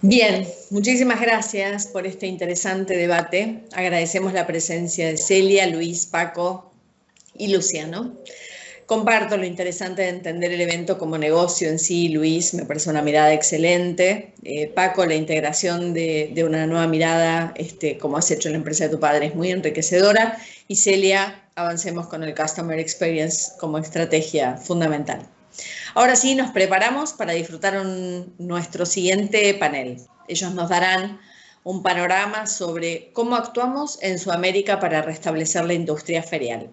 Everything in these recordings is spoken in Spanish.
Bien, muchísimas gracias por este interesante debate. Agradecemos la presencia de Celia, Luis, Paco y Luciano. Comparto lo interesante de entender el evento como negocio en sí. Luis, me parece una mirada excelente. Paco, la integración de una nueva mirada, como has hecho en la empresa de tu padre, es muy enriquecedora. Y Celia, avancemos con el Customer Experience como estrategia fundamental. Ahora sí, nos preparamos para disfrutar nuestro siguiente panel. Ellos nos darán un panorama sobre cómo actuamos en Sudamérica para restablecer la industria ferial.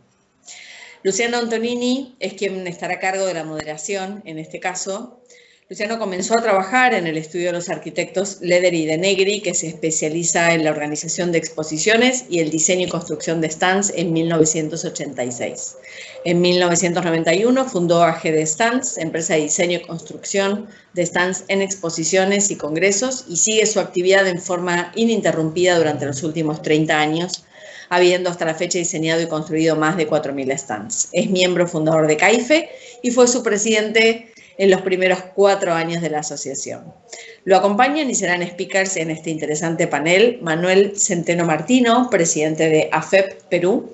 Luciano Antonini es quien estará a cargo de la moderación en este caso. Luciano comenzó a trabajar en el estudio de los arquitectos Leder y de Negri, que se especializa en la organización de exposiciones y el diseño y construcción de stands en 1986. En 1991 fundó AGD Stands, empresa de diseño y construcción de stands en exposiciones y congresos, y sigue su actividad en forma ininterrumpida durante los últimos 30 años, habiendo hasta la fecha diseñado y construido más de 4.000 stands. Es miembro fundador de CAIFE y fue su presidente en los primeros 4 años de la asociación. Lo acompañan y serán speakers en este interesante panel Manuel Centeno Martino, presidente de AFEP Perú,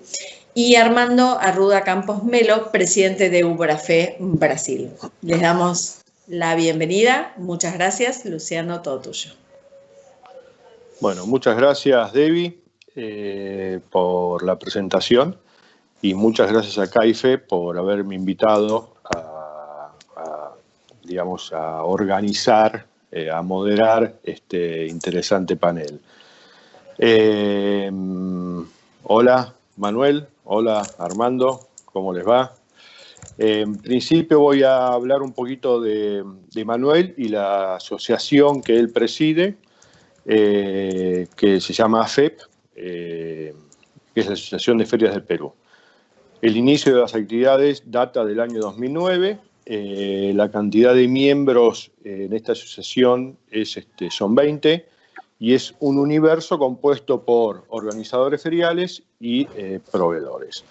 y Armando Arruda Campos Melo, presidente de Uberafé Brasil. Les damos la bienvenida. Muchas gracias. Luciano, todo tuyo. Bueno, muchas gracias, Debbie, por la presentación, y muchas gracias a CAIFE por haberme invitado a organizar, a moderar este interesante panel. Hola, Manuel. Hola, Armando. ¿Cómo les va? En principio voy a hablar un poquito de Manuel y la asociación que él preside, que se llama AFEP, que es la Asociación de Ferias del Perú. El inicio de las actividades data del año 2009. La cantidad de miembros en esta asociación son 20, y es un universo compuesto por organizadores feriales y proveedores.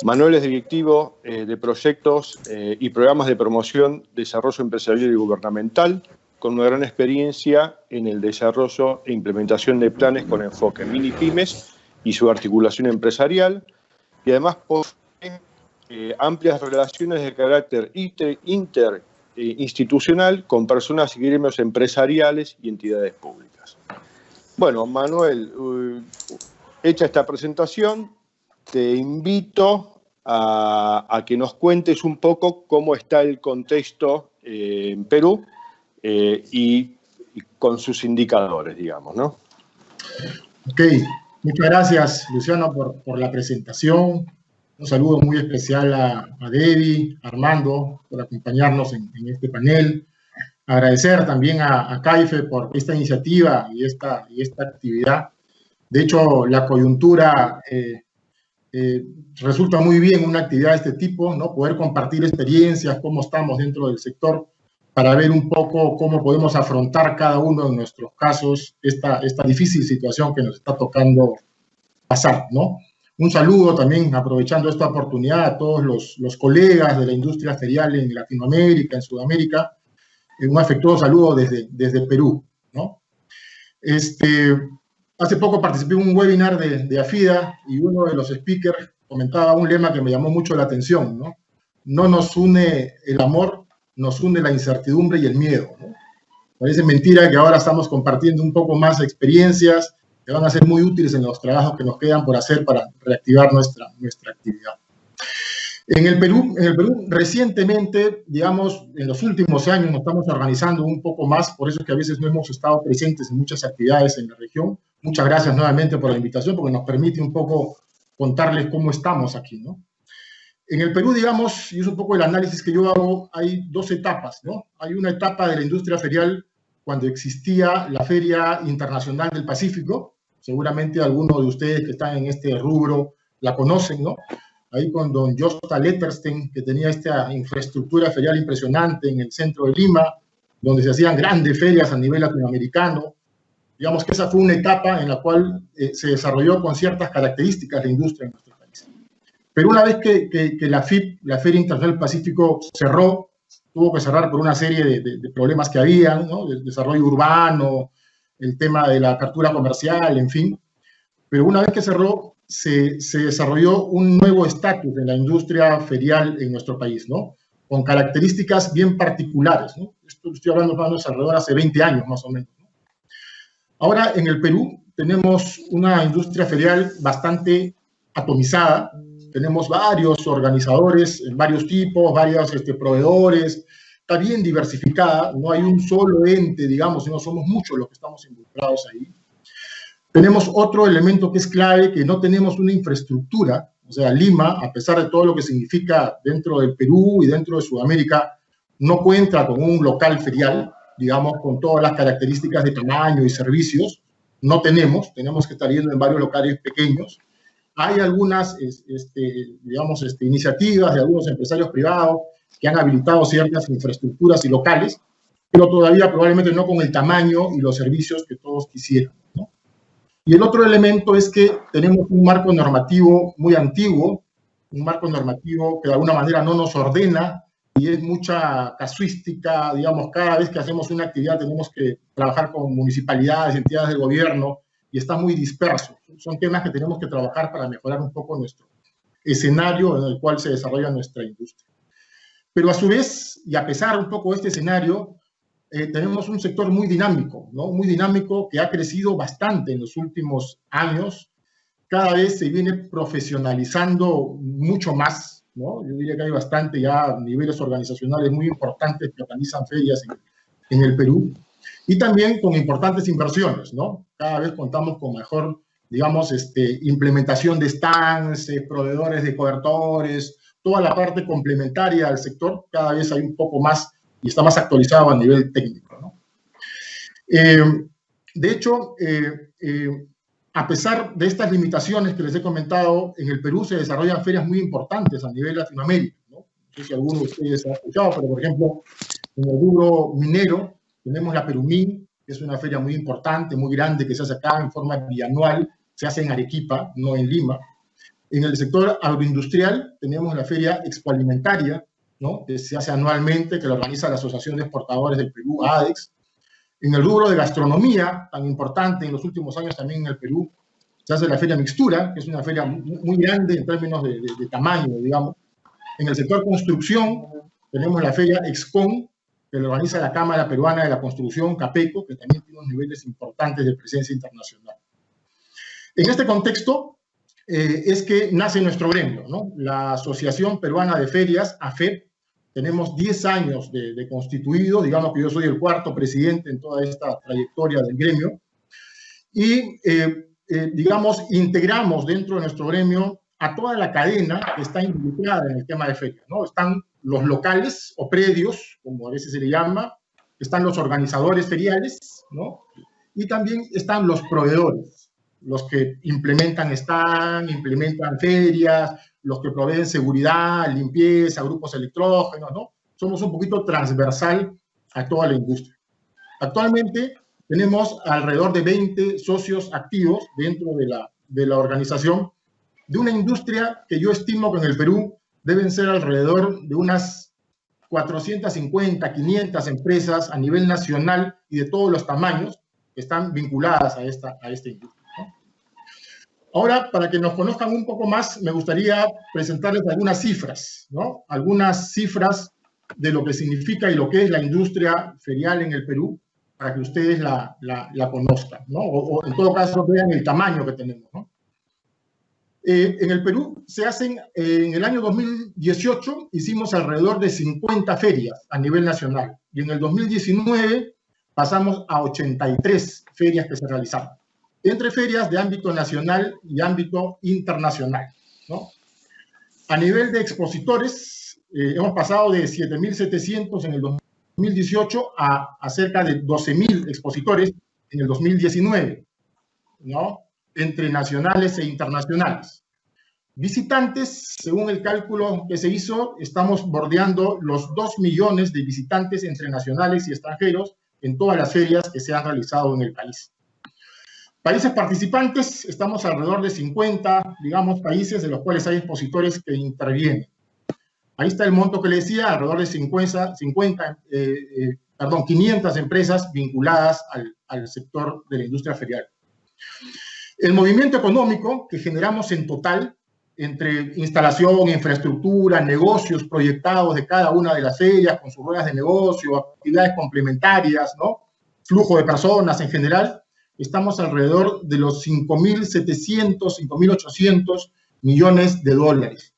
Manuel es directivo de proyectos y programas de promoción, desarrollo empresarial y gubernamental, con una gran experiencia en el desarrollo e implementación de planes con enfoque en mini pymes y su articulación empresarial, y además posee amplias relaciones de carácter interinstitucional con personas y gremios empresariales y entidades públicas. Bueno, Manuel, hecha esta presentación, te invito a que nos cuentes un poco cómo está el contexto en Perú y con sus indicadores, digamos, ¿no? Ok, muchas gracias, Luciano, por la presentación. Un saludo muy especial a Debbie, a Armando, por acompañarnos en este panel. Agradecer también a CAIFE por esta iniciativa y esta actividad. De hecho, la coyuntura resulta muy bien una actividad de este tipo, ¿no? Poder compartir experiencias, cómo estamos dentro del sector, para ver un poco cómo podemos afrontar cada uno de nuestros casos esta difícil situación que nos está tocando pasar, ¿no? Un saludo también, aprovechando esta oportunidad, a todos los colegas de la industria ferial en Latinoamérica, en Sudamérica. Un afectuoso saludo desde Perú, ¿no? Hace poco participé en un webinar de AFIDA, y uno de los speakers comentaba un lema que me llamó mucho la atención, ¿no? No nos une el amor, nos une la incertidumbre y el miedo, ¿no? Parece mentira que ahora estamos compartiendo un poco más experiencias que van a ser muy útiles en los trabajos que nos quedan por hacer para reactivar nuestra actividad. En el Perú, recientemente, digamos, en los últimos años nos estamos organizando un poco más, por eso es que a veces no hemos estado presentes en muchas actividades en la región. Muchas gracias nuevamente por la invitación, porque nos permite un poco contarles cómo estamos aquí, ¿no? En el Perú, digamos, y es un poco el análisis que yo hago, hay 2 etapas, ¿no? Hay una etapa de la industria ferial cuando existía la Feria Internacional del Pacífico. Seguramente algunos de ustedes que están en este rubro la conocen, ¿no? Ahí con don Josta Lettersten, que tenía esta infraestructura ferial impresionante en el centro de Lima, donde se hacían grandes ferias a nivel latinoamericano. Digamos que esa fue una etapa en la cual se desarrolló con ciertas características la industria en nuestro país. Pero una vez que la FIP, la Feria Internacional del Pacífico, cerró, tuvo que cerrar por una serie de problemas que habían, ¿no? El desarrollo urbano, el tema de la apertura comercial, en fin. Pero una vez que cerró, se desarrolló un nuevo estatus en la industria ferial en nuestro país, ¿no? Con características bien particulares, ¿no? Estoy hablando de alrededor de hace 20 años, más o menos, ¿no? Ahora, en el Perú, tenemos una industria ferial bastante atomizada. Tenemos varios organizadores, varios tipos, varios proveedores. Está bien diversificada, no hay un solo ente, digamos, sino somos muchos los que estamos involucrados ahí. Tenemos otro elemento que es clave, que no tenemos una infraestructura. O sea, Lima, a pesar de todo lo que significa dentro del Perú y dentro de Sudamérica, no cuenta con un local ferial, digamos, con todas las características de tamaño y servicios. No tenemos que estar yendo en varios locales pequeños. Hay algunas, digamos, iniciativas de algunos empresarios privados que han habilitado ciertas infraestructuras y locales, pero todavía probablemente no con el tamaño y los servicios que todos quisieran, ¿no? Y el otro elemento es que tenemos un marco normativo muy antiguo, un marco normativo que de alguna manera no nos ordena y es mucha casuística, digamos, cada vez que hacemos una actividad tenemos que trabajar con municipalidades, entidades del gobierno, y está muy disperso. Son temas que tenemos que trabajar para mejorar un poco nuestro escenario en el cual se desarrolla nuestra industria. Pero a su vez, y a pesar un poco de este escenario, tenemos un sector muy dinámico, ¿no? Muy dinámico, que ha crecido bastante en los últimos años. Cada vez se viene profesionalizando mucho más, ¿no? Yo diría que hay bastante ya niveles organizacionales muy importantes que organizan ferias en el Perú. Y también con importantes inversiones, ¿no? Cada vez contamos con mejor, digamos, implementación de stands, proveedores de cobertores, toda la parte complementaria al sector, cada vez hay un poco más y está más actualizado a nivel técnico, ¿no? De hecho, a pesar de estas limitaciones que les he comentado, en el Perú se desarrollan ferias muy importantes a nivel Latinoamérica, ¿no? No sé si alguno de ustedes ha escuchado, pero por ejemplo, en el rubro minero tenemos la Perumín, que es una feria muy importante, muy grande, que se hace acá en forma bianual, se hace en Arequipa, no en Lima. En el sector agroindustrial tenemos la feria expoalimentaria, ¿no? Que se hace anualmente, que lo organiza la Asociación de Exportadores del Perú, ADEX. En el rubro de gastronomía, tan importante en los últimos años también en el Perú, se hace la feria Mixtura, que es una feria muy grande en términos de tamaño, digamos. En el sector construcción tenemos la feria Excon, que lo organiza la Cámara Peruana de la Construcción, CAPECO, que también tiene unos niveles importantes de presencia internacional. En este contexto es que nace nuestro gremio, ¿no? La Asociación Peruana de Ferias, AFEP. Tenemos 10 años de constituido, digamos que yo soy el cuarto presidente en toda esta trayectoria del gremio, y digamos, integramos dentro de nuestro gremio a toda la cadena que está involucrada en el tema de ferias, ¿no? Están los locales o predios, como a veces se le llama, están los organizadores feriales, ¿no? Y también están los proveedores, los que implementan stand, implementan ferias, los que proveen seguridad, limpieza, grupos electrógenos, ¿no? Somos un poquito transversal a toda la industria. Actualmente tenemos alrededor de 20 socios activos dentro de la organización, de una industria que yo estimo que en el Perú deben ser alrededor de unas 450, 500 empresas a nivel nacional y de todos los tamaños que están vinculadas a esta industria, ¿no? Ahora, para que nos conozcan un poco más, me gustaría presentarles algunas cifras, ¿no? Algunas cifras de lo que significa y lo que es la industria ferial en el Perú, para que ustedes la conozcan, ¿no? O en todo caso vean el tamaño que tenemos, ¿no? En el Perú se hacen, en el año 2018 hicimos alrededor de 50 ferias a nivel nacional y en el 2019 pasamos a 83 ferias que se realizaron, entre ferias de ámbito nacional y ámbito internacional, ¿no? A nivel de expositores, hemos pasado de 7.700 en el 2018 a cerca de 12.000 expositores en el 2019, ¿no? Entre nacionales e internacionales. Visitantes, según el cálculo que se hizo, estamos bordeando los 2 millones de visitantes entre nacionales y extranjeros en todas las ferias que se han realizado en el país. Países participantes, estamos alrededor de 50, digamos, países de los cuales hay expositores que intervienen. Ahí está el monto que le decía, alrededor de 500 empresas vinculadas al sector de la industria ferial. El movimiento económico que generamos en total, entre instalación, infraestructura, negocios proyectados de cada una de las ferias, con sus ruedas de negocio, actividades complementarias, ¿no? Flujo de personas en general, estamos alrededor de los 5.700, 5.800 millones de dólares,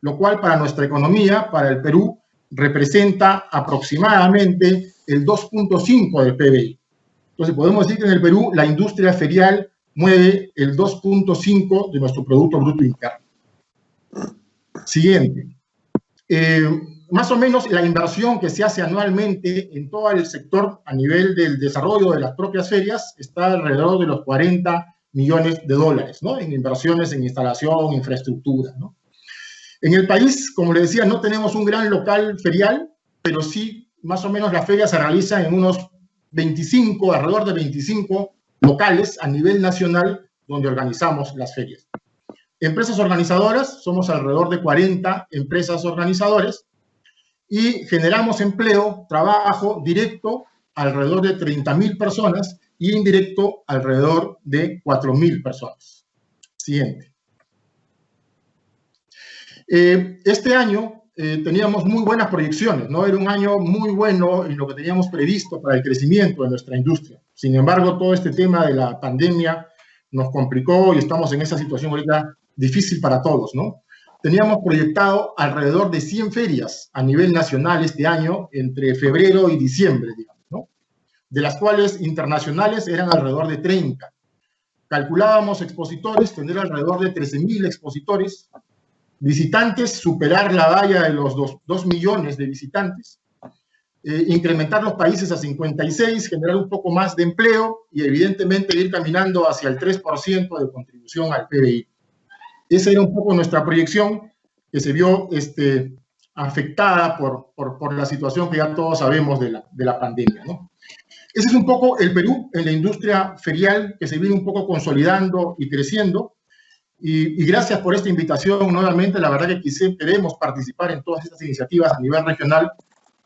lo cual para nuestra economía, para el Perú, representa aproximadamente el 2.5 del PBI. Entonces podemos decir que en el Perú la industria ferial mueve el 2.5 de nuestro Producto Bruto Interno. Siguiente. Más o menos la inversión que se hace anualmente en todo el sector a nivel del desarrollo de las propias ferias está alrededor de los 40 millones de dólares, ¿no? En inversiones en instalación, infraestructura, ¿no? En el país, como les decía, no tenemos un gran local ferial, pero sí, más o menos la feria se realiza en unos 25, alrededor de 25 locales a nivel nacional donde organizamos las ferias. Empresas organizadoras, somos alrededor de 40 empresas organizadoras y generamos empleo, trabajo directo alrededor de 30.000 personas y indirecto alrededor de 4.000 personas. Siguiente. Este año teníamos muy buenas proyecciones, ¿no? Era un año muy bueno en lo que teníamos previsto para el crecimiento de nuestra industria. Sin embargo, todo este tema de la pandemia nos complicó y estamos en esa situación ahorita difícil para todos, ¿no? Teníamos proyectado alrededor de 100 ferias a nivel nacional este año, entre febrero y diciembre, digamos, ¿no? De las cuales internacionales eran alrededor de 30. Calculábamos expositores, tener alrededor de 13.000 expositores, visitantes, superar la valla de los 2 millones de visitantes, incrementar los países a 56, generar un poco más de empleo y evidentemente ir caminando hacia el 3% de contribución al PBI. Esa era un poco nuestra proyección que se vio afectada por la situación que ya todos sabemos de la pandemia, ¿no? Ese es un poco el Perú en la industria ferial que se viene un poco consolidando y creciendo. Y gracias por esta invitación nuevamente. La verdad que queremos participar en todas estas iniciativas a nivel regional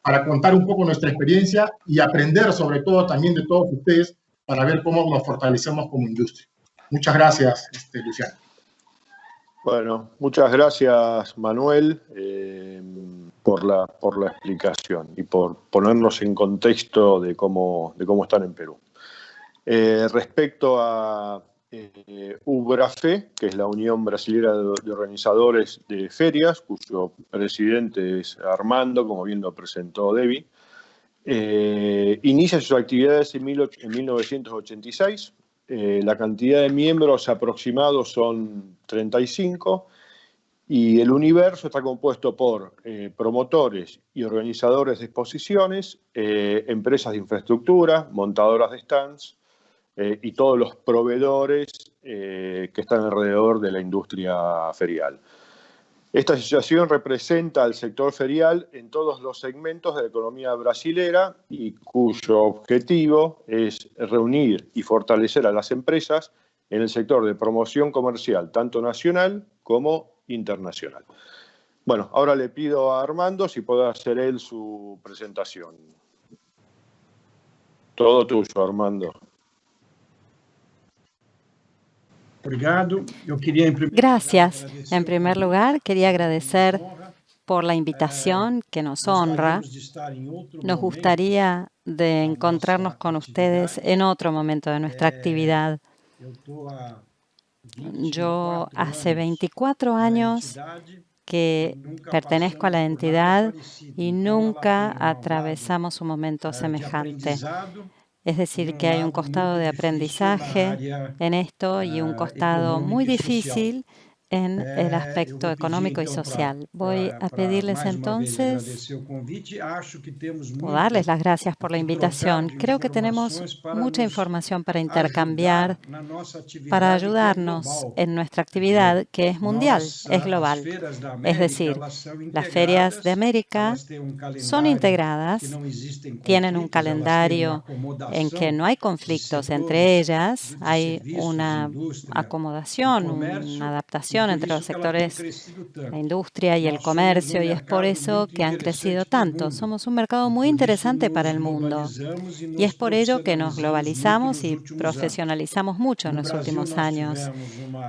para contar un poco nuestra experiencia y aprender sobre todo también de todos ustedes para ver cómo nos fortalecemos como industria. Muchas gracias, Luciano. Bueno, muchas gracias, Manuel, por la explicación y por ponernos en contexto de cómo están en Perú. Respecto a UBRAFE, que es la Unión Brasilera de Organizadores de Ferias, cuyo presidente es Armando, como bien lo presentó Debbie, inicia sus actividades en 1986. La cantidad de miembros aproximados son 35 y el universo está compuesto por promotores y organizadores de exposiciones, empresas de infraestructura, montadoras de stands y todos los proveedores que están alrededor de la industria ferial. Esta asociación representa al sector ferial en todos los segmentos de la economía brasilera y cuyo objetivo es reunir y fortalecer a las empresas en el sector de promoción comercial, tanto nacional como internacional. Bueno, ahora le pido a Armando si puede hacer él su presentación. Todo tuyo, Armando. Gracias. En primer lugar, quería agradecer por la invitación que nos honra. Nos gustaría de encontrarnos con ustedes en otro momento de nuestra actividad. Yo hace 24 años que pertenezco a la entidad y nunca atravesamos un momento semejante. Es decir, que hay un costado de aprendizaje en esto y un costado muy difícil en el aspecto económico y social. Voy a pedirles entonces, o darles las gracias por la invitación. Creo que tenemos mucha información para intercambiar, para ayudarnos en nuestra actividad, que es mundial, es global. Es decir, las ferias de América son integradas, tienen un calendario en que no hay conflictos entre ellas, hay una acomodación, una adaptación comunicación entre los sectores, la industria y el comercio, y es por eso que han crecido tanto. Somos un mercado muy interesante para el mundo y es por ello que nos globalizamos y profesionalizamos mucho en los últimos años.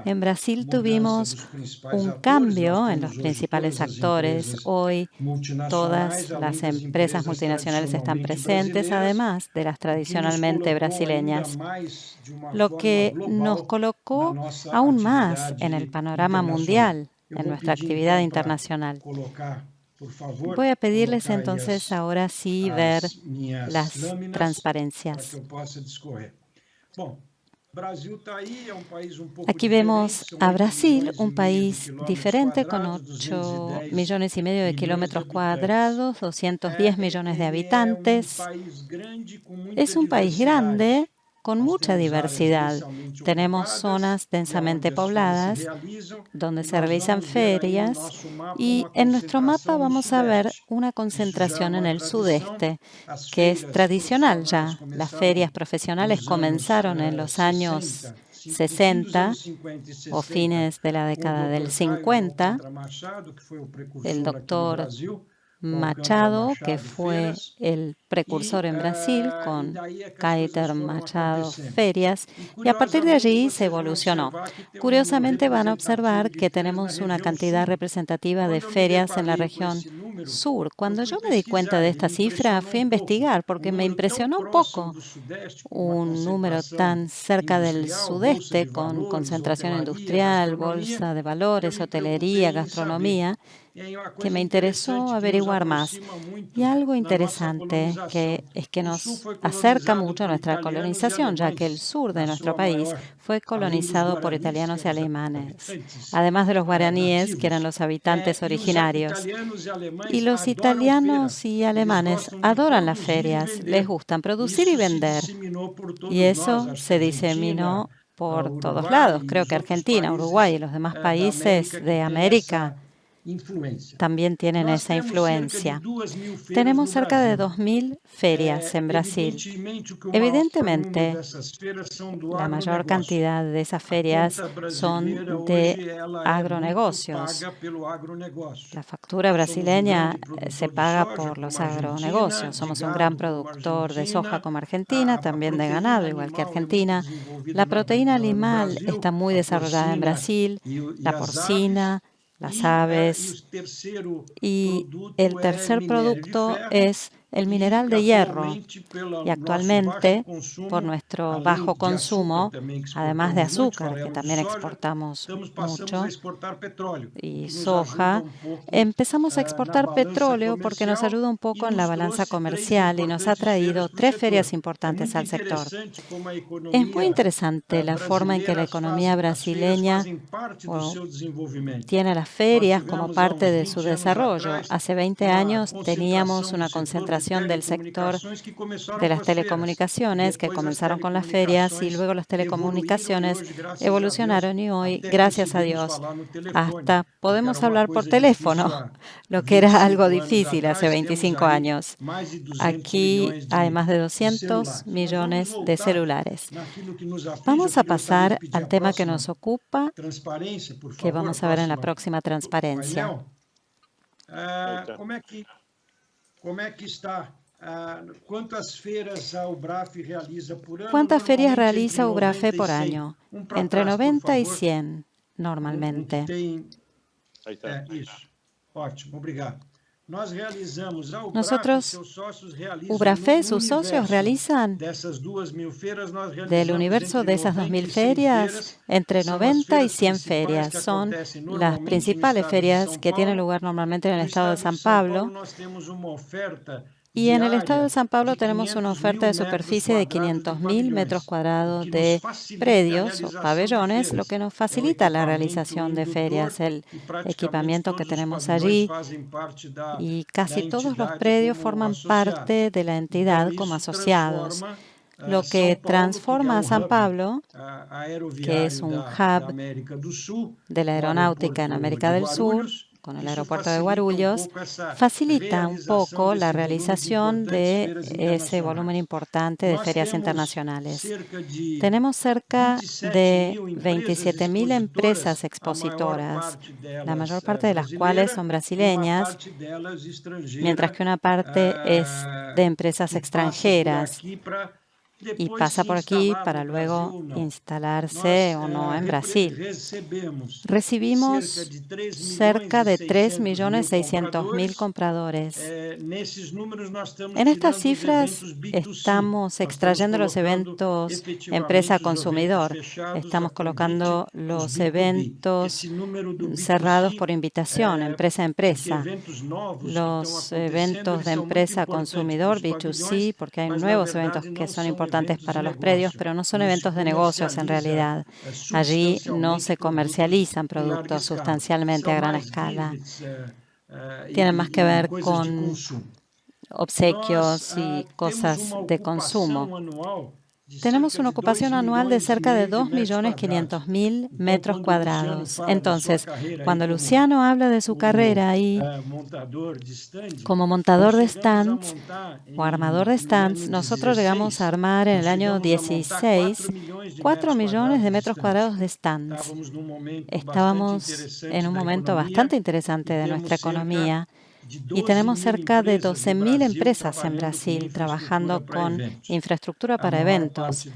En Brasil tuvimos un cambio en los principales actores. Hoy todas las empresas multinacionales están presentes, además de las tradicionalmente brasileñas, lo que nos colocó aún más en el panorama mundial, en nuestra actividad internacional. Voy a pedirles entonces ahora sí ver las transparencias. Aquí vemos a Brasil, un país diferente con 8,5 millones de kilómetros cuadrados, 210 millones de habitantes. Es un país grande con mucha diversidad. Tenemos zonas densamente pobladas donde se realizan ferias y en nuestro mapa vamos a ver una concentración en el sudeste, que es tradicional ya. Las ferias profesionales comenzaron en los años 60 o fines de la década del 50. El doctor Machado, que fue el precursor en Brasil con Caeter Machado Ferias, y a partir de allí se evolucionó. Curiosamente van a observar que tenemos una cantidad representativa de ferias en la región sur. Cuando yo me di cuenta de esta cifra, fui a investigar porque me impresionó un poco un número tan cerca del sudeste, con concentración industrial, bolsa de valores, hotelería, gastronomía, que me interesó averiguar más. Y algo interesante es que nos acerca mucho a nuestra colonización, ya que el sur de nuestro país fue colonizado por italianos y alemanes, además de los guaraníes, que eran los habitantes originarios. Y los italianos y alemanes adoran las ferias, les gustan producir y vender. Y eso se diseminó por todos lados. Creo que Argentina, Uruguay y los demás países de América también tienen esa influencia. Tenemos cerca de 2.000 ferias en Brasil. Evidentemente, la mayor cantidad de esas ferias son de agronegocios. La factura brasileña se paga por los agronegocios. Somos un gran productor de soja como Argentina, también de ganado, igual que Argentina. La proteína animal está muy desarrollada en Brasil, la porcina, las aves, y el tercer producto es el mineral de hierro. Y actualmente, por nuestro bajo consumo, además de azúcar, que también exportamos mucho, y soja, empezamos a exportar petróleo porque nos ayuda un poco en la balanza comercial y nos ha traído 3 ferias importantes al sector. Es muy interesante la forma en que la economía brasileña tiene las ferias como parte de su desarrollo. Hace 20 años teníamos una concentración del sector de las telecomunicaciones que comenzaron con las ferias y luego las telecomunicaciones evolucionaron y hoy, gracias a Dios, hasta podemos hablar por teléfono, lo que era algo difícil hace 25 años. Aquí hay más de 200 millones de celulares. Vamos a pasar al tema que nos ocupa, que vamos a ver en la próxima transparencia. ¿Cuántas ferias realiza UBRAFE por año? Entre 90 y 100, normalmente. Ahí está. Nosotros, UBRAFE, sus socios realizan del universo de esas 2.000 ferias, entre 90 y 100 ferias. Son las principales ferias que tienen lugar normalmente en el estado de São Paulo. Y en el estado de São Paulo tenemos una oferta de superficie de 500.000 metros cuadrados de predios o pabellones, lo que nos facilita la realización de ferias, el equipamiento que tenemos allí. Y casi todos los predios forman parte de la entidad como asociados, lo que transforma a São Paulo, que es un hub de la aeronáutica en América del Sur, con el aeropuerto de Guarulhos, facilita un poco la realización de ese volumen importante de ferias internacionales. Tenemos cerca de 27.000 empresas expositoras, la mayor parte de las cuales son brasileñas, mientras que una parte es de empresas extranjeras y pasa por aquí para luego instalarse o no en Brasil. Recibimos cerca de 3.600.000 compradores. En estas cifras estamos extrayendo los eventos empresa-consumidor. Estamos colocando los eventos cerrados por invitación, empresa a empresa. Los eventos de empresa-consumidor, B2C, porque hay nuevos eventos que son importantes para los predios, pero no son eventos de negocios en realidad. Allí no se comercializan productos sustancialmente a gran escala. Tienen más que ver con obsequios y cosas de consumo. Tenemos una ocupación anual de cerca de 2.500.000 metros cuadrados. Entonces, cuando Luciano habla de su carrera ahí como montador de stands o armador de stands, nosotros llegamos a armar en el año 16 4 millones de metros cuadrados de stands. Estábamos en un momento bastante interesante de nuestra economía. Y tenemos cerca de 12.000 empresas en Brasil trabajando con infraestructura para eventos,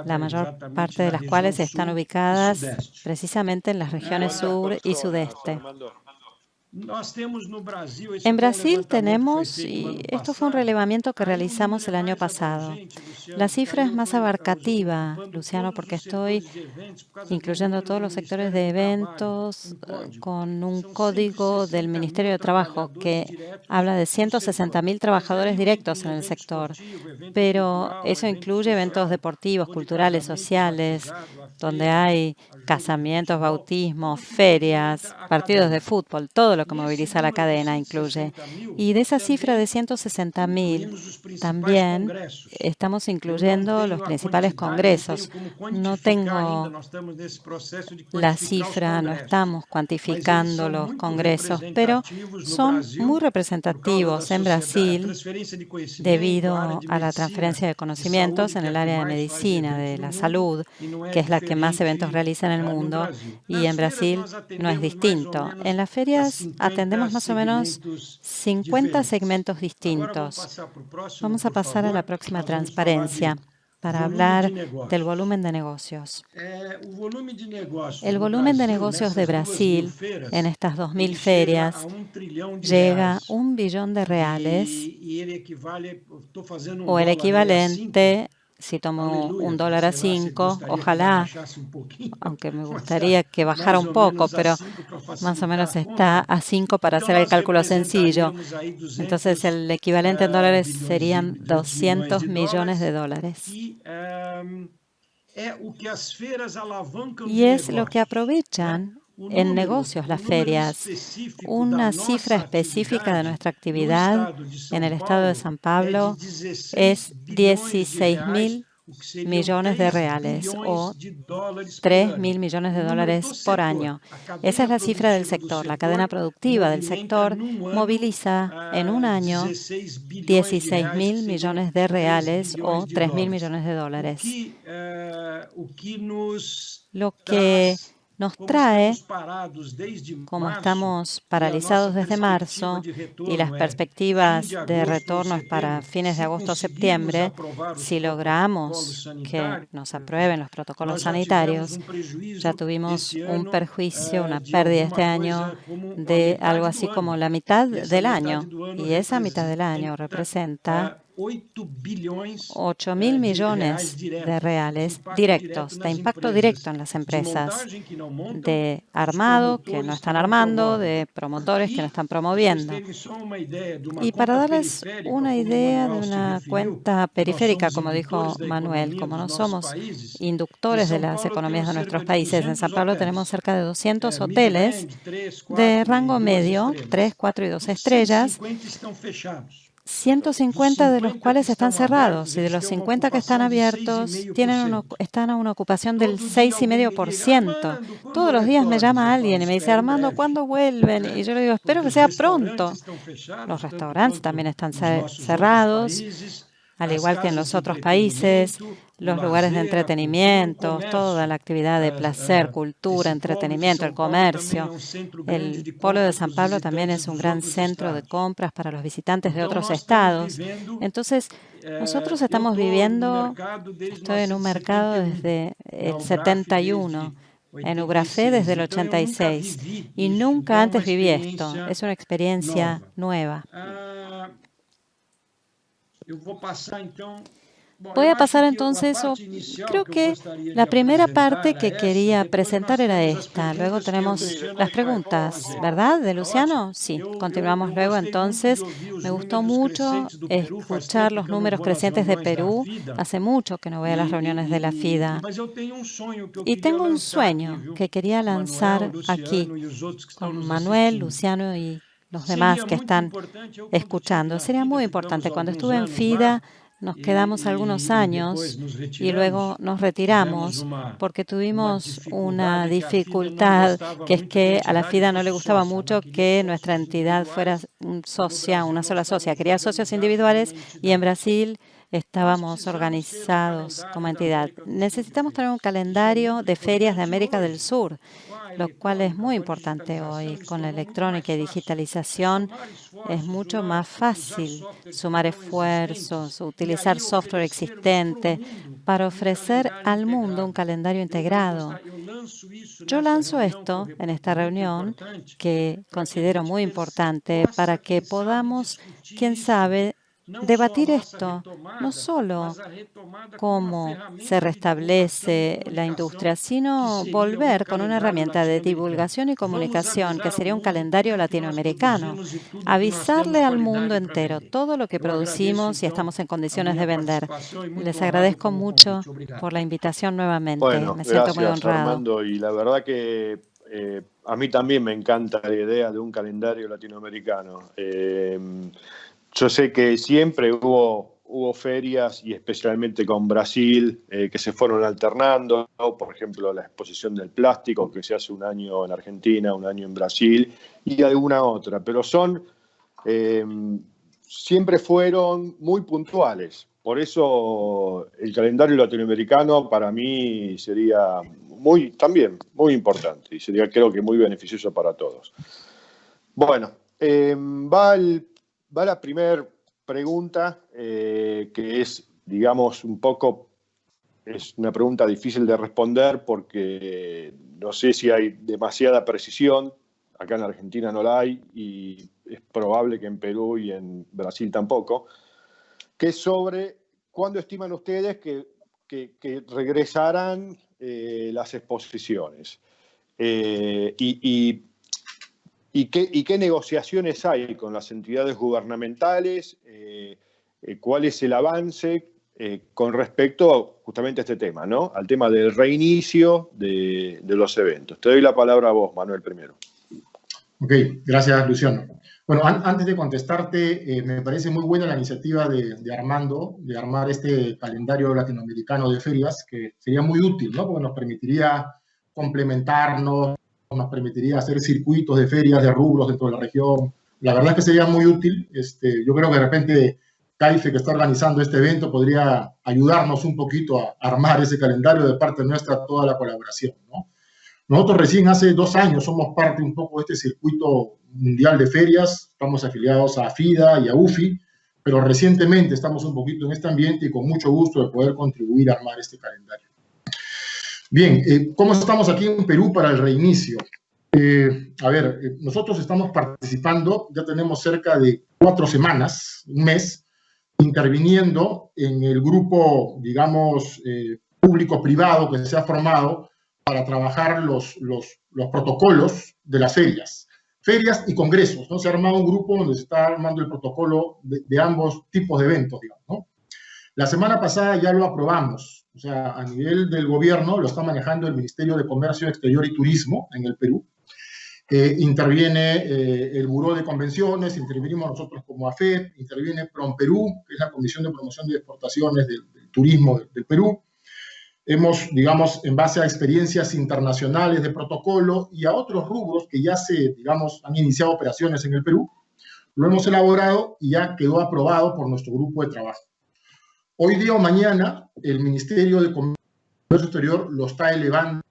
la mayor parte de las cuales están ubicadas precisamente en las regiones sur y sudeste. En Brasil tenemos, y esto fue un relevamiento que realizamos el año pasado, la cifra es más abarcativa, Luciano, porque estoy incluyendo todos los sectores de eventos con un código del Ministerio de Trabajo que habla de 160.000 trabajadores directos en el sector, pero eso incluye eventos deportivos, culturales, sociales, donde hay casamientos, bautismos, ferias, partidos de fútbol, todo lo que moviliza la cadena incluye. Y de esa cifra de 160.000 también estamos incluyendo los principales congresos. No tengo la cifra, no estamos cuantificando los congresos, pero son muy representativos en Brasil debido a la transferencia de conocimientos en el área de medicina, de la salud, que es la que más eventos realiza en el mundo, y en Brasil no es distinto. En las ferias atendemos más o menos 50 segmentos distintos. Vamos a pasar a la próxima transparencia para hablar del volumen de negocios. El volumen de negocios de Brasil en estas 2.000 ferias llega a $1 billón o el equivalente, si tomo $1 a 5, ojalá, aunque me gustaría que bajara un poco, pero más o menos está a 5 para hacer el cálculo sencillo. Entonces, el equivalente en dólares serían $200 millones. Y es lo que aprovechan en negocios las ferias. Una cifra específica de nuestra actividad en el estado de San Pablo es 16.000 millones de reales o 3.000 millones de dólares por año. Esa es la cifra del sector. La cadena productiva del sector moviliza en un año 16.000 millones de reales o 3.000 millones de dólares. Lo que nos trae, como estamos paralizados desde marzo y las perspectivas de retorno es para fines de agosto o septiembre, si logramos que nos aprueben los protocolos sanitarios, ya tuvimos un perjuicio, una pérdida este año de algo así como la mitad del año. Y esa mitad del año representa 8.000 millones de reales directos, de impacto directo en las empresas, de armado que no están armando, de promotores que no están promoviendo. Y para darles una idea de una cuenta periférica, como dijo Manuel, como no somos inductores de las economías de nuestros países, en San Pablo tenemos cerca de 200 hoteles de rango medio, 3, 4 y 2 estrellas. 150 de los cuales están cerrados, y de los 50 que están abiertos están a una ocupación del 6,5%. Todos los días me llama alguien y me dice, Armando, ¿cuándo vuelven? Y yo le digo, espero que sea pronto. Los restaurantes también están cerrados, al igual que en los otros países. Los lugares de entretenimiento, toda la actividad de placer, cultura, entretenimiento, el comercio. El Polo de San Pablo también es un gran centro de compras para los visitantes de otros estados. Entonces, nosotros estamos viviendo, estoy en un mercado desde el 71, en Ugrafé desde el 86, y nunca antes viví esto. Es una experiencia nueva. Voy a pasar entonces, creo que la primera parte que quería presentar era esta. Luego tenemos las preguntas, ¿verdad? ¿De Luciano? Sí, continuamos luego entonces. Me gustó mucho escuchar los números crecientes de Perú. Hace mucho que no voy a las reuniones de la FIDA. Y tengo un sueño que quería lanzar aquí con Manuel, Luciano y los demás que están escuchando. Sería muy importante. Cuando estuve en FIDA, nos quedamos algunos años y luego nos retiramos porque tuvimos una dificultad, que es que a la FIDA no le gustaba mucho que nuestra entidad fuera una sola socia. Quería socios individuales y en Brasil estábamos organizados como entidad. Necesitamos tener un calendario de ferias de América del Sur, lo cual es muy importante hoy. Con la electrónica y digitalización es mucho más fácil sumar esfuerzos, utilizar software existente para ofrecer al mundo un calendario integrado. Yo lanzo esto en esta reunión, que considero muy importante, para que podamos, quién sabe, debatir esto, no solo cómo se restablece la industria, sino volver con una herramienta de divulgación y comunicación, que sería un calendario latinoamericano. Avisarle al mundo entero todo lo que producimos y estamos en condiciones de vender. Les agradezco mucho por la invitación nuevamente. Bueno, me siento muy gracias, honrado. Armando, y la verdad que a mí también me encanta la idea de un calendario latinoamericano. Yo sé que siempre hubo ferias, y especialmente con Brasil, que se fueron alternando, ¿no? Por ejemplo, la exposición del plástico, que se hace un año en Argentina, un año en Brasil, y alguna otra, pero siempre fueron muy puntuales. Por eso el calendario latinoamericano para mí sería también muy importante, y sería, creo que, muy beneficioso para todos. Bueno, va la primera pregunta, que es, digamos, es una pregunta difícil de responder porque no sé si hay demasiada precisión. Acá en Argentina no la hay, y es probable que en Perú y en Brasil tampoco, que es sobre cuándo estiman ustedes que regresarán las exposiciones. ¿Y qué negociaciones hay con las entidades gubernamentales? ¿Cuál es el avance con respecto justamente a este tema, ¿no? Al tema del reinicio de los eventos? Te doy la palabra a vos, Manuel, primero. Ok, gracias, Luciano. Bueno, antes de contestarte, me parece muy buena la iniciativa de Armando de armar este calendario latinoamericano de ferias, que sería muy útil, ¿no? Porque nos permitiría complementarnos, nos permitiría hacer circuitos de ferias, de rubros dentro de la región. La verdad es que sería muy útil. Yo creo que de repente CAIFE, que está organizando este evento, podría ayudarnos un poquito a armar ese calendario. De parte nuestra, toda la colaboración, ¿no? Nosotros recién hace 2 años somos parte un poco de este circuito mundial de ferias. Estamos afiliados a FIDA y a UFI, pero recientemente estamos un poquito en este ambiente y con mucho gusto de poder contribuir a armar este calendario. Bien, ¿cómo estamos aquí en Perú para el reinicio? Nosotros estamos participando, ya tenemos cerca de 4 semanas, un mes, interviniendo en el grupo, digamos, público-privado que se ha formado para trabajar los protocolos de las ferias y congresos, ¿no? Se ha armado un grupo donde se está armando el protocolo de ambos tipos de eventos, digamos, ¿no? La semana pasada ya lo aprobamos, o sea, a nivel del gobierno lo está manejando el Ministerio de Comercio Exterior y Turismo en el Perú, interviene el Buró de Convenciones, intervenimos nosotros como AFEP, interviene PROMPERÚ, que es la Comisión de Promoción de Exportaciones del Turismo del Perú. Hemos, digamos, en base a experiencias internacionales de protocolo y a otros rubros que ya han iniciado operaciones en el Perú, lo hemos elaborado y ya quedó aprobado por nuestro grupo de trabajo. Hoy día o mañana, el Ministerio de Comercio Exterior lo está elevando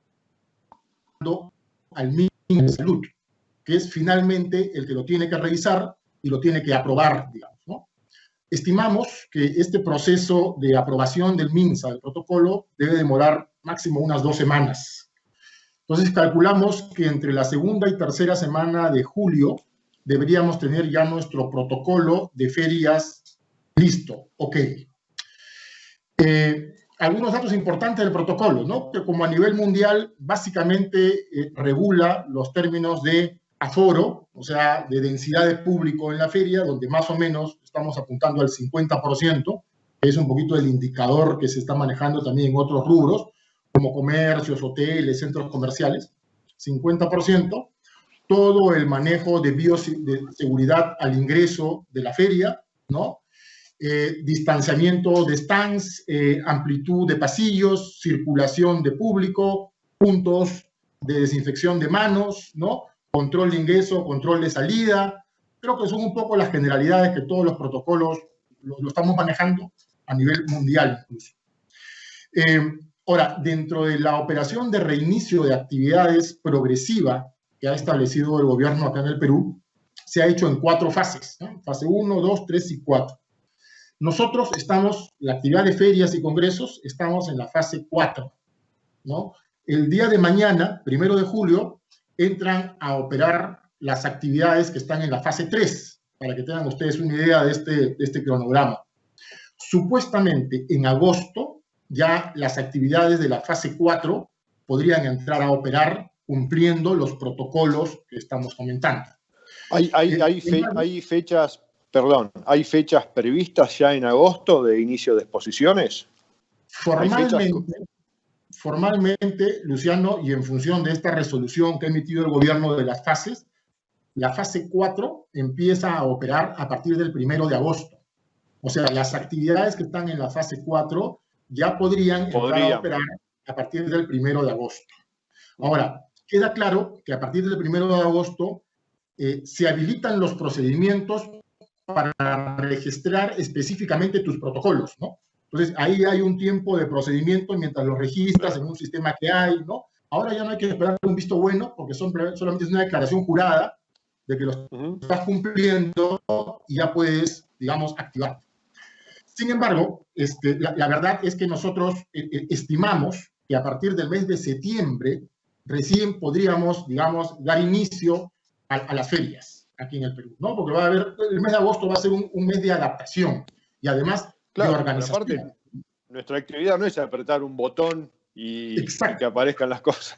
al Ministerio de Salud, que es finalmente el que lo tiene que revisar y lo tiene que aprobar, digamos, ¿no? Estimamos que este proceso de aprobación del MINSA, del protocolo, debe demorar máximo unas 2 semanas. Entonces calculamos que entre la segunda y tercera semana de julio deberíamos tener ya nuestro protocolo de ferias listo, ok. Algunos datos importantes del protocolo, ¿no? Que como a nivel mundial básicamente regula los términos de aforo, o sea, de densidad de público en la feria, donde más o menos estamos apuntando al 50%, que es un poquito el indicador que se está manejando también en otros rubros, como comercios, hoteles, centros comerciales, 50%, todo el manejo de bioseguridad al ingreso de la feria, ¿no? Distanciamiento de stands, amplitud de pasillos, circulación de público, puntos de desinfección de manos, ¿no? Control de ingreso, control de salida. Creo que son un poco las generalidades que todos los protocolos lo estamos manejando a nivel mundial incluso. Ahora, dentro de la operación de reinicio de actividades progresiva que ha establecido el gobierno acá en el Perú, se ha hecho en 4 fases, ¿no? Fase 1, 2, 3 y 4. Nosotros la actividad de ferias y congresos, estamos en la fase 4, ¿no? El día de mañana, 1 de julio, entran a operar las actividades que están en la fase 3, para que tengan ustedes una idea de este cronograma. Supuestamente, en agosto, ya las actividades de la fase 4 podrían entrar a operar cumpliendo los protocolos que estamos comentando. ¿Hay fechas previstas ya en agosto de inicio de exposiciones? Formalmente, Luciano, y en función de esta resolución que ha emitido el gobierno de las fases, la fase 4 empieza a operar a partir del 1 de agosto. O sea, las actividades que están en la fase 4 ya podrían entrar a operar a partir del 1 de agosto. Ahora, queda claro que a partir del 1 de agosto se habilitan los procedimientos para registrar específicamente tus protocolos, ¿no? Entonces, ahí hay un tiempo de procedimiento mientras los registras en un sistema que hay, ¿no? Ahora ya no hay que esperar un visto bueno, porque solamente es una declaración jurada de que los estás cumpliendo y ya puedes, digamos, activar. Sin embargo, la verdad es que nosotros estimamos que a partir del mes de septiembre recién podríamos, digamos, dar inicio a las ferias aquí en el Perú, ¿no? Porque el mes de agosto va a ser un mes de adaptación y además de organización. Aparte, nuestra actividad no es apretar un botón y que aparezcan las cosas.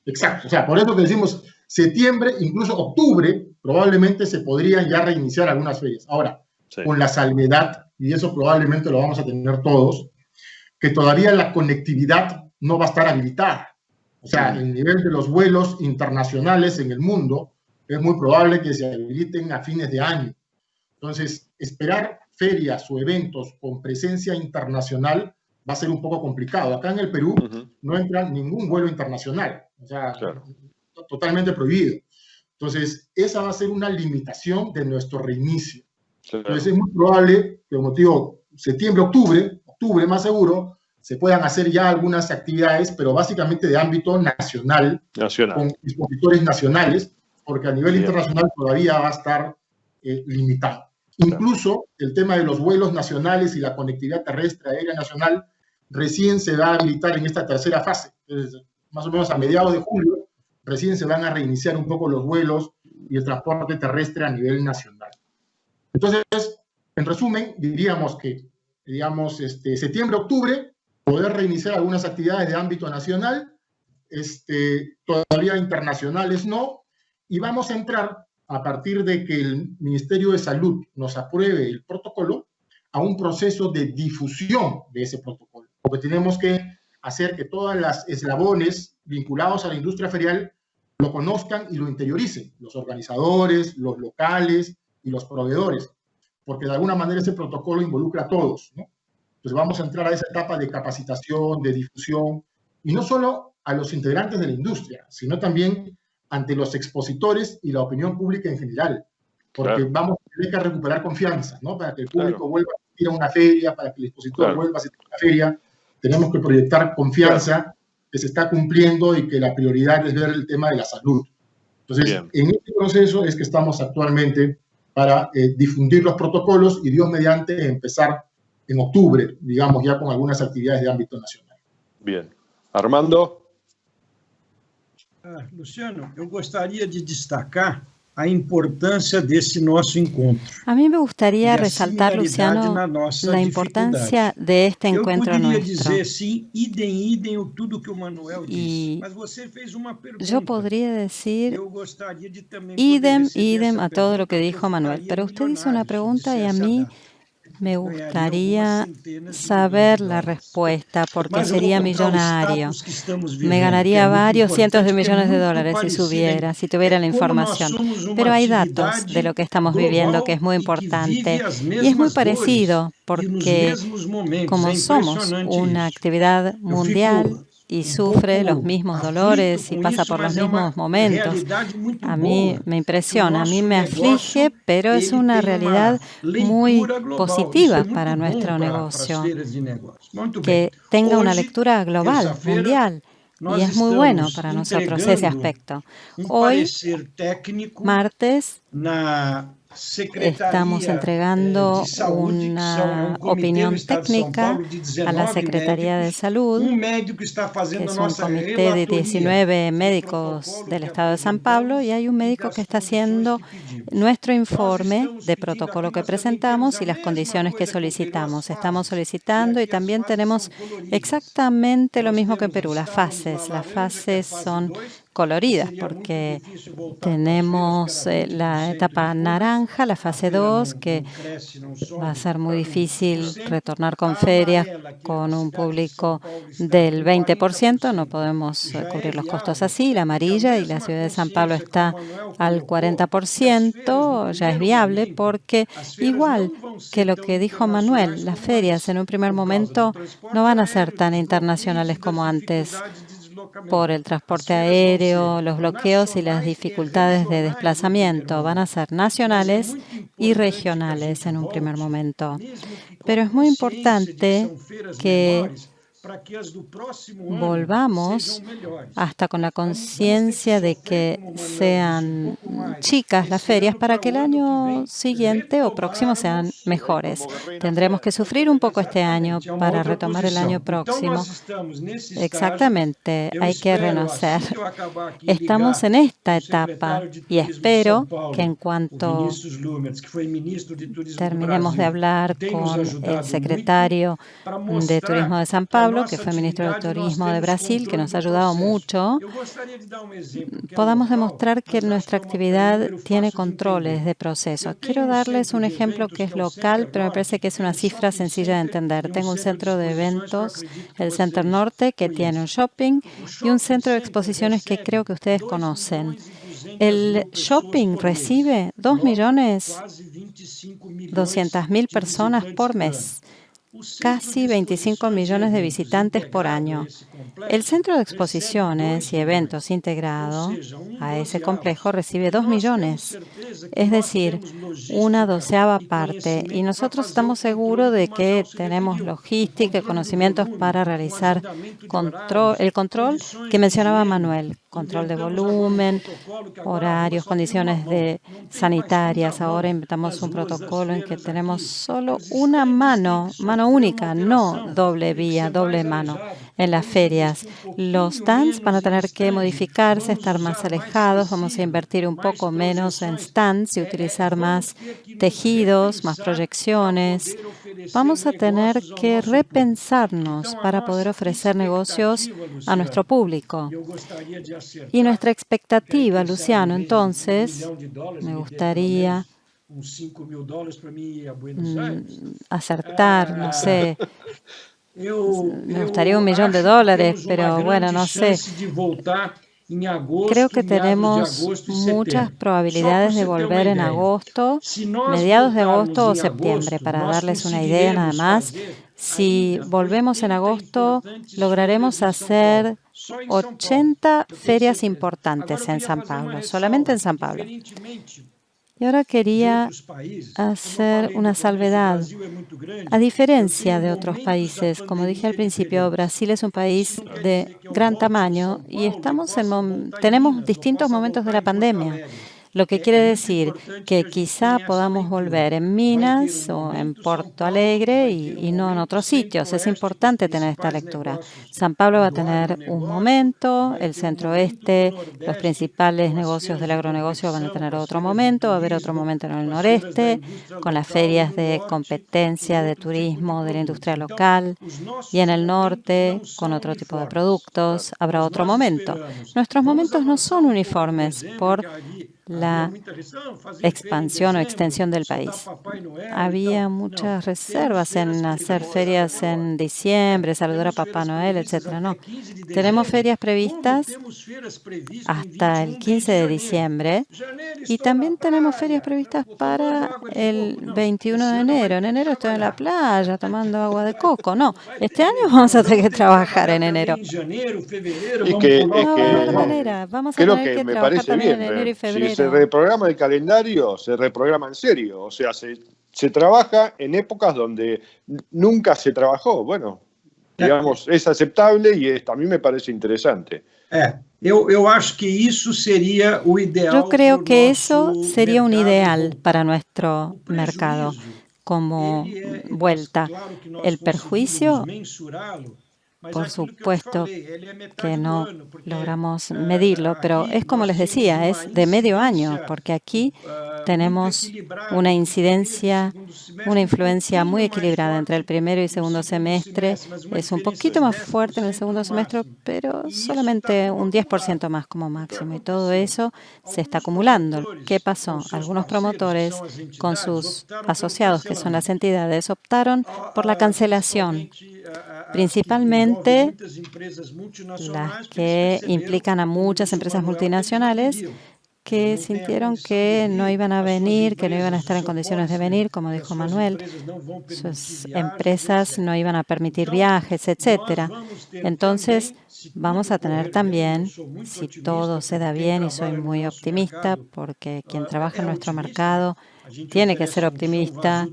Exacto, o sea, por eso que decimos septiembre, incluso octubre, probablemente se podrían ya reiniciar algunas ferias. Ahora, con la salvedad, y eso probablemente lo vamos a tener todos, que todavía la conectividad no va a estar habilitada. O sea, el nivel de los vuelos internacionales en el mundo es muy probable que se habiliten a fines de año. Entonces, esperar ferias o eventos con presencia internacional va a ser un poco complicado. Acá en el Perú no entra ningún vuelo internacional, o sea, totalmente prohibido. Entonces, esa va a ser una limitación de nuestro reinicio. Entonces, es muy probable que, como te digo, septiembre, octubre más seguro, se puedan hacer ya algunas actividades, pero básicamente de ámbito nacional. Con expositores nacionales, porque a nivel internacional todavía va a estar limitado. Incluso el tema de los vuelos nacionales y la conectividad terrestre aérea nacional recién se va a habilitar en esta tercera fase. Entonces, más o menos a mediados de julio, recién se van a reiniciar un poco los vuelos y el transporte terrestre a nivel nacional. Entonces, en resumen, diríamos que, septiembre, octubre, poder reiniciar algunas actividades de ámbito nacional, todavía internacionales no, y vamos a entrar, a partir de que el Ministerio de Salud nos apruebe el protocolo, a un proceso de difusión de ese protocolo, porque tenemos que hacer que todas las eslabones vinculados a la industria ferial lo conozcan y lo interioricen, los organizadores, los locales y los proveedores, porque de alguna manera ese protocolo involucra a todos, ¿no? Entonces vamos a entrar a esa etapa de capacitación, de difusión, y no solo a los integrantes de la industria, sino también ante los expositores y la opinión pública en general, porque vamos a tener que recuperar confianza, ¿no? Para que el público vuelva a ir a una feria, para que el expositor vuelva a asistir a una feria, tenemos que proyectar confianza que se está cumpliendo y que la prioridad es ver el tema de la salud. Entonces, en este proceso es que estamos actualmente para difundir los protocolos y Dios mediante empezar en octubre, digamos, ya con algunas actividades de ámbito nacional. Bien. Armando. Luciano, eu gostaria de destacar a importância desse nosso encontro. A mí me gustaría resaltar, Luciano, la importancia de este encuentro nuestro. Y yo podría decir idem a todo lo que dijo Manuel, pero usted hizo una pregunta y a mí me gustaría saber la respuesta, porque sería millonario. Me ganaría varios cientos de millones de dólares si tuviera la información. Pero hay datos de lo que estamos viviendo que es muy importante y es muy parecido, porque como somos una actividad mundial y sufre los mismos dolores y pasa por los mismos momentos. A mí me impresiona, a mí me aflige, pero es una realidad muy positiva para nuestro negocio, que tenga una lectura global, mundial. Y es muy bueno para nosotros ese aspecto. Hoy, martes, estamos entregando una opinión técnica a la Secretaría de Salud, que es un comité de 19 médicos del Estado de San Pablo, y hay un médico que está haciendo nuestro informe de protocolo que presentamos y las condiciones que solicitamos. Estamos solicitando y también tenemos exactamente lo mismo que en Perú, las fases. Las fases son coloridas porque tenemos la etapa naranja, la fase 2, que va a ser muy difícil retornar con ferias con un público del 20%, no podemos cubrir los costos así. La amarilla, y la ciudad de San Pablo está al 40%, ya es viable porque igual que lo que dijo Manuel, las ferias en un primer momento no van a ser tan internacionales como antes, por el transporte aéreo, los bloqueos y las dificultades de desplazamiento. Van a ser nacionales y regionales en un primer momento. Pero es muy importante que volvamos hasta con la conciencia de que sean chicas las ferias para que el año siguiente o próximo sean mejores. Tendremos que sufrir un poco este año para retomar el año próximo. Exactamente, hay que renacer. Estamos en esta etapa y espero que en cuanto terminemos de hablar con el secretario de Turismo de San Pablo, que fue ministro de Turismo de Brasil, que nos ha ayudado mucho, podamos demostrar que nuestra actividad tiene controles de proceso. Quiero darles un ejemplo que es local, pero me parece que es una cifra sencilla de entender. Tengo un centro de eventos, el Center Norte, que tiene un shopping y un centro de exposiciones que creo que ustedes conocen. El shopping recibe 2.200.000 personas por mes, casi 25 millones de visitantes por año. El centro de exposiciones y eventos integrado a ese complejo recibe 2 millones, es decir, una 12ª parte. Y nosotros estamos seguros de que tenemos logística y conocimientos para realizar el control que mencionaba Manuel. Control de volumen, horarios, condiciones sanitarias. Ahora inventamos un protocolo en que tenemos solo una mano única, no doble vía, doble mano en las ferias. Los stands van a tener que modificarse, estar más alejados. Vamos a invertir un poco menos en stands y utilizar más tejidos, más proyecciones. Vamos a tener que repensarnos para poder ofrecer negocios a nuestro público. Y nuestra expectativa, Luciano, entonces, me gustaría acertar, no sé, me gustaría $1 millón, pero bueno, no sé. Creo que tenemos muchas probabilidades de volver en agosto, mediados de agosto o septiembre. Para darles una idea nada más, si volvemos en agosto, lograremos hacer 80 ferias importantes en São Paulo, solamente en São Paulo. Y ahora quería hacer una salvedad. A diferencia de otros países, como dije al principio, Brasil es un país de gran tamaño y tenemos distintos momentos de la pandemia. Lo que quiere decir que quizá podamos volver en Minas o en Porto Alegre y no en otros sitios. Es importante tener esta lectura. São Paulo va a tener un momento, el centro-oeste, los principales negocios del agronegocio van a tener otro momento, va a haber otro momento en el noreste, con las ferias de competencia, de turismo, de la industria local, y en el norte, con otro tipo de productos, habrá otro momento. Nuestros momentos no son uniformes por la expansión o extensión del país. Había muchas reservas en hacer ferias en diciembre, saludar a Papá Noel, etcétera. No, tenemos ferias previstas hasta el 15 de diciembre y también tenemos ferias previstas para el 21 de enero. En enero estoy en la playa tomando agua de coco. No, este año vamos a tener que trabajar en enero. Vamos a tener que trabajar también en enero y febrero. Si se reprograma el calendario, se reprograma en serio. O sea, se trabaja en épocas donde nunca se trabajó. Bueno, digamos, es aceptable y a mí me parece interesante. Yo creo que eso sería un ideal para nuestro mercado como vuelta. El perjuicio, por supuesto que no logramos medirlo, pero es como les decía, es de medio año, porque aquí tenemos una incidencia, una influencia muy equilibrada entre el primero y segundo semestre. Es un poquito más fuerte en el segundo semestre, pero solamente un 10% más como máximo. Y todo eso se está acumulando. ¿Qué pasó? Algunos promotores con sus asociados, que son las entidades, optaron por la cancelación, principalmente las que implican a muchas empresas multinacionales que sintieron que no iban a venir, que no iban a estar en condiciones de venir, como dijo Manuel. Sus empresas no iban a permitir viajes, etcétera. Entonces, vamos a tener también, si todo se da bien, y soy muy optimista, porque quien trabaja en nuestro mercado tiene que ser optimista.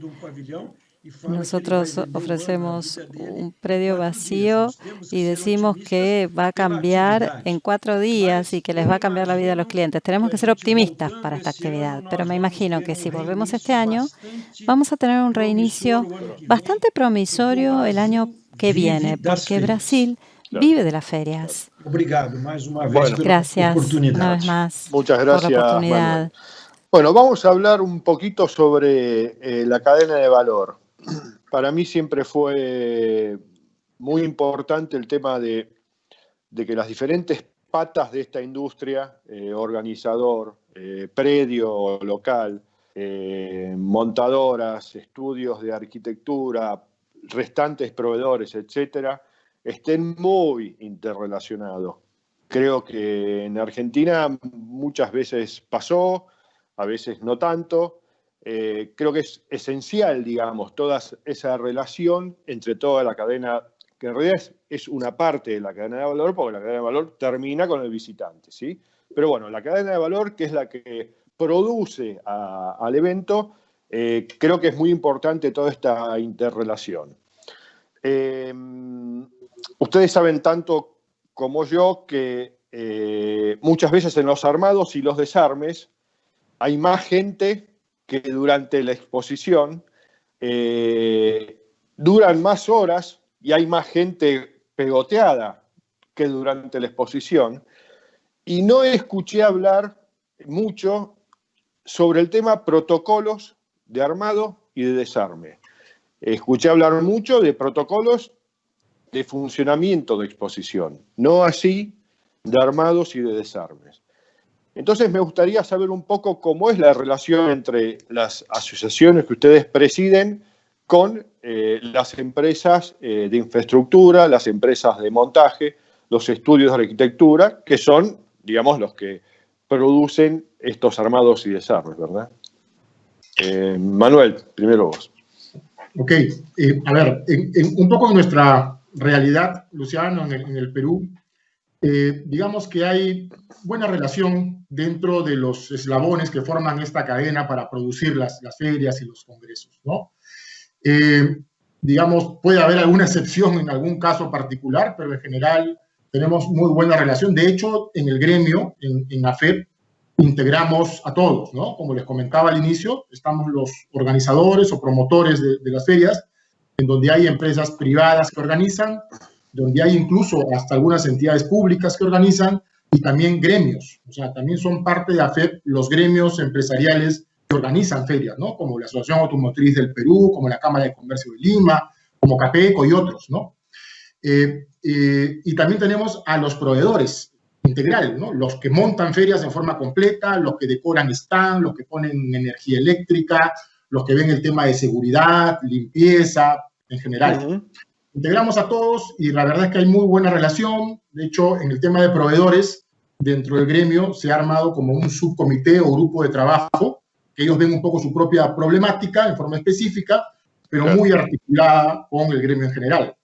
Nosotros ofrecemos un predio vacío y decimos que va a cambiar en 4 días y que les va a cambiar la vida a los clientes. Tenemos que ser optimistas para esta actividad, pero me imagino que si volvemos este año, vamos a tener un reinicio bastante promisorio el año que viene, porque Brasil vive de las ferias. Gracias una vez más. Muchas gracias por la oportunidad. Manuel. Bueno, vamos a hablar un poquito sobre la cadena de valor. Para mí siempre fue muy importante el tema de que las diferentes patas de esta industria, organizador, predio local, montadoras, estudios de arquitectura, restantes proveedores, etcétera, estén muy interrelacionados. Creo que en Argentina muchas veces pasó, a veces no tanto. Creo que es esencial, digamos, toda esa relación entre toda la cadena, que en realidad es una parte de la cadena de valor, porque la cadena de valor termina con el visitante, ¿sí? Pero bueno, la cadena de valor, que es la que produce al evento, creo que es muy importante toda esta interrelación. Ustedes saben tanto como yo que muchas veces en los armados y los desarmes hay más gente que durante la exposición, duran más horas y hay más gente pegoteada que durante la exposición. Y no escuché hablar mucho sobre el tema protocolos de armado y de desarme. Escuché hablar mucho de protocolos de funcionamiento de exposición, no así de armados y de desarmes. Entonces me gustaría saber un poco cómo es la relación entre las asociaciones que ustedes presiden con las empresas de infraestructura, las empresas de montaje, los estudios de arquitectura, que son digamos, los que producen estos armados y desarmes, ¿verdad? Manuel, primero vos. Ok, a ver, un poco en nuestra realidad, Luciano, en el Perú, digamos que hay buena relación dentro de los eslabones que forman esta cadena para producir las ferias y los congresos, ¿no? Digamos, puede haber alguna excepción en algún caso particular, pero en general tenemos muy buena relación. De hecho, en el gremio, en AFEP, integramos a todos, ¿no? Como les comentaba al inicio, estamos los organizadores o promotores de las ferias, en donde hay empresas privadas que organizan, donde hay incluso hasta algunas entidades públicas que organizan, y también gremios. O sea, también son parte de AFEP los gremios empresariales que organizan ferias, ¿no? Como la Asociación Automotriz del Perú, como la Cámara de Comercio de Lima, como CAPECO y otros, ¿no? Y también tenemos a los proveedores integral, ¿no? Los que montan ferias en forma completa, los que decoran stand, los que ponen energía eléctrica, los que ven el tema de seguridad, limpieza, en general. Integramos a todos y la verdad es que hay muy buena relación. De hecho, en el tema de proveedores, dentro del gremio se ha armado como un subcomité o grupo de trabajo, que ellos ven un poco su propia problemática en forma específica, pero muy articulada con el gremio en general.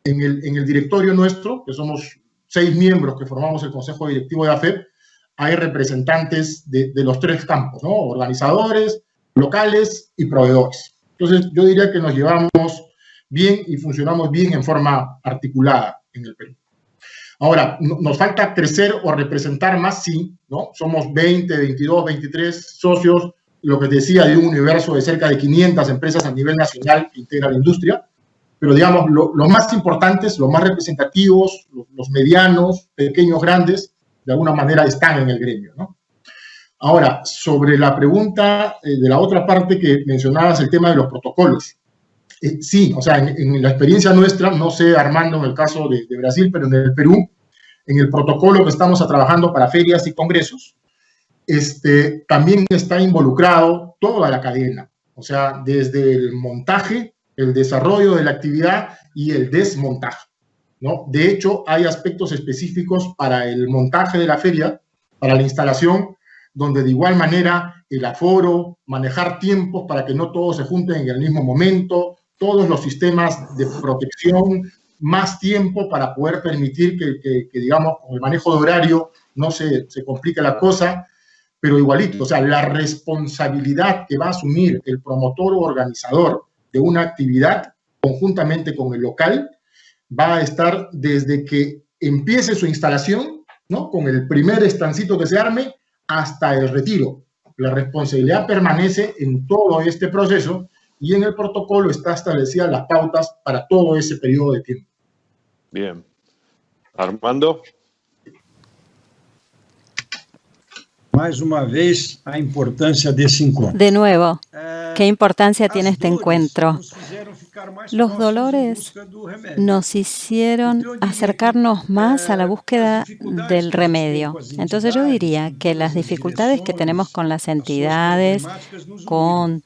En el directorio nuestro, que somos 6 miembros que formamos el Consejo Directivo de AFEP, hay representantes de los 3 campos, ¿no? Organizadores, locales y proveedores. Entonces, yo diría que nos llevamos bien y funcionamos bien en forma articulada en el Perú. Ahora, ¿nos falta crecer o representar más? Sí, ¿no? Somos 20, 22, 23 socios, lo que decía, de un universo de cerca de 500 empresas a nivel nacional que integra la industria. Pero, digamos, los más importantes, los más representativos, los medianos, pequeños, grandes, de alguna manera están en el gremio, ¿no? Ahora, sobre la pregunta de la otra parte que mencionabas, el tema de los protocolos. Sí, o sea, en la experiencia nuestra, no sé, Armando, en el caso de Brasil, pero en el Perú, en el protocolo que estamos trabajando para ferias y congresos, también está involucrado toda la cadena, o sea, desde el montaje, el desarrollo de la actividad y el desmontaje, ¿no? De hecho, hay aspectos específicos para el montaje de la feria, para la instalación, donde de igual manera el aforo, manejar tiempos para que no todos se junten en el mismo momento, todos los sistemas de protección, más tiempo para poder permitir que digamos, con el manejo de horario no se complique la cosa, pero igualito, o sea, la responsabilidad que va a asumir el promotor o organizador de una actividad conjuntamente con el local va a estar desde que empiece su instalación, ¿no? Con el primer estancito que se arme hasta el retiro. La responsabilidad permanece en todo este proceso y en el protocolo está establecida las pautas para todo ese periodo de tiempo. Bien. Armando. Más una vez, la importancia de ese encuentro. De nuevo, ¿qué importancia tiene este encuentro? Los dolores nos hicieron acercarnos más a la búsqueda del remedio. Entonces yo diría que las dificultades que tenemos con las entidades, con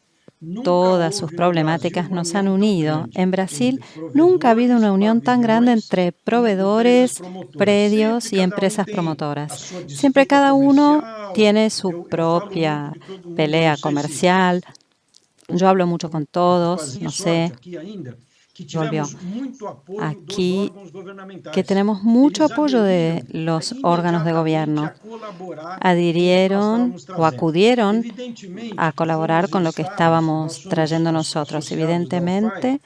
todas sus problemáticas, nos han unido. En Brasil nunca ha habido una unión tan grande entre proveedores, predios y empresas promotoras. Siempre cada uno tiene su propia pelea comercial. Yo hablo mucho con todos, no sé. Volvió. Aquí que tenemos mucho apoyo de los órganos de gobierno. Adhirieron o acudieron a colaborar con lo que estábamos trayendo nosotros. Evidentemente,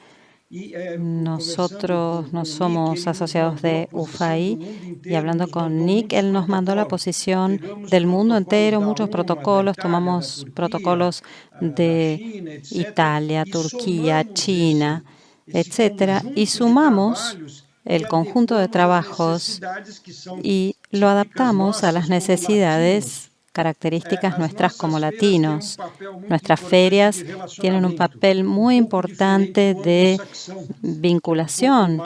nosotros no somos asociados de UFAI y hablando con Nick, él nos mandó la posición del mundo entero, muchos protocolos, tomamos protocolos de Italia, Turquía, China, etcétera, y sumamos el conjunto de trabajos y lo adaptamos a las necesidades características nuestras como latinos. Nuestras ferias tienen un papel muy importante de vinculación,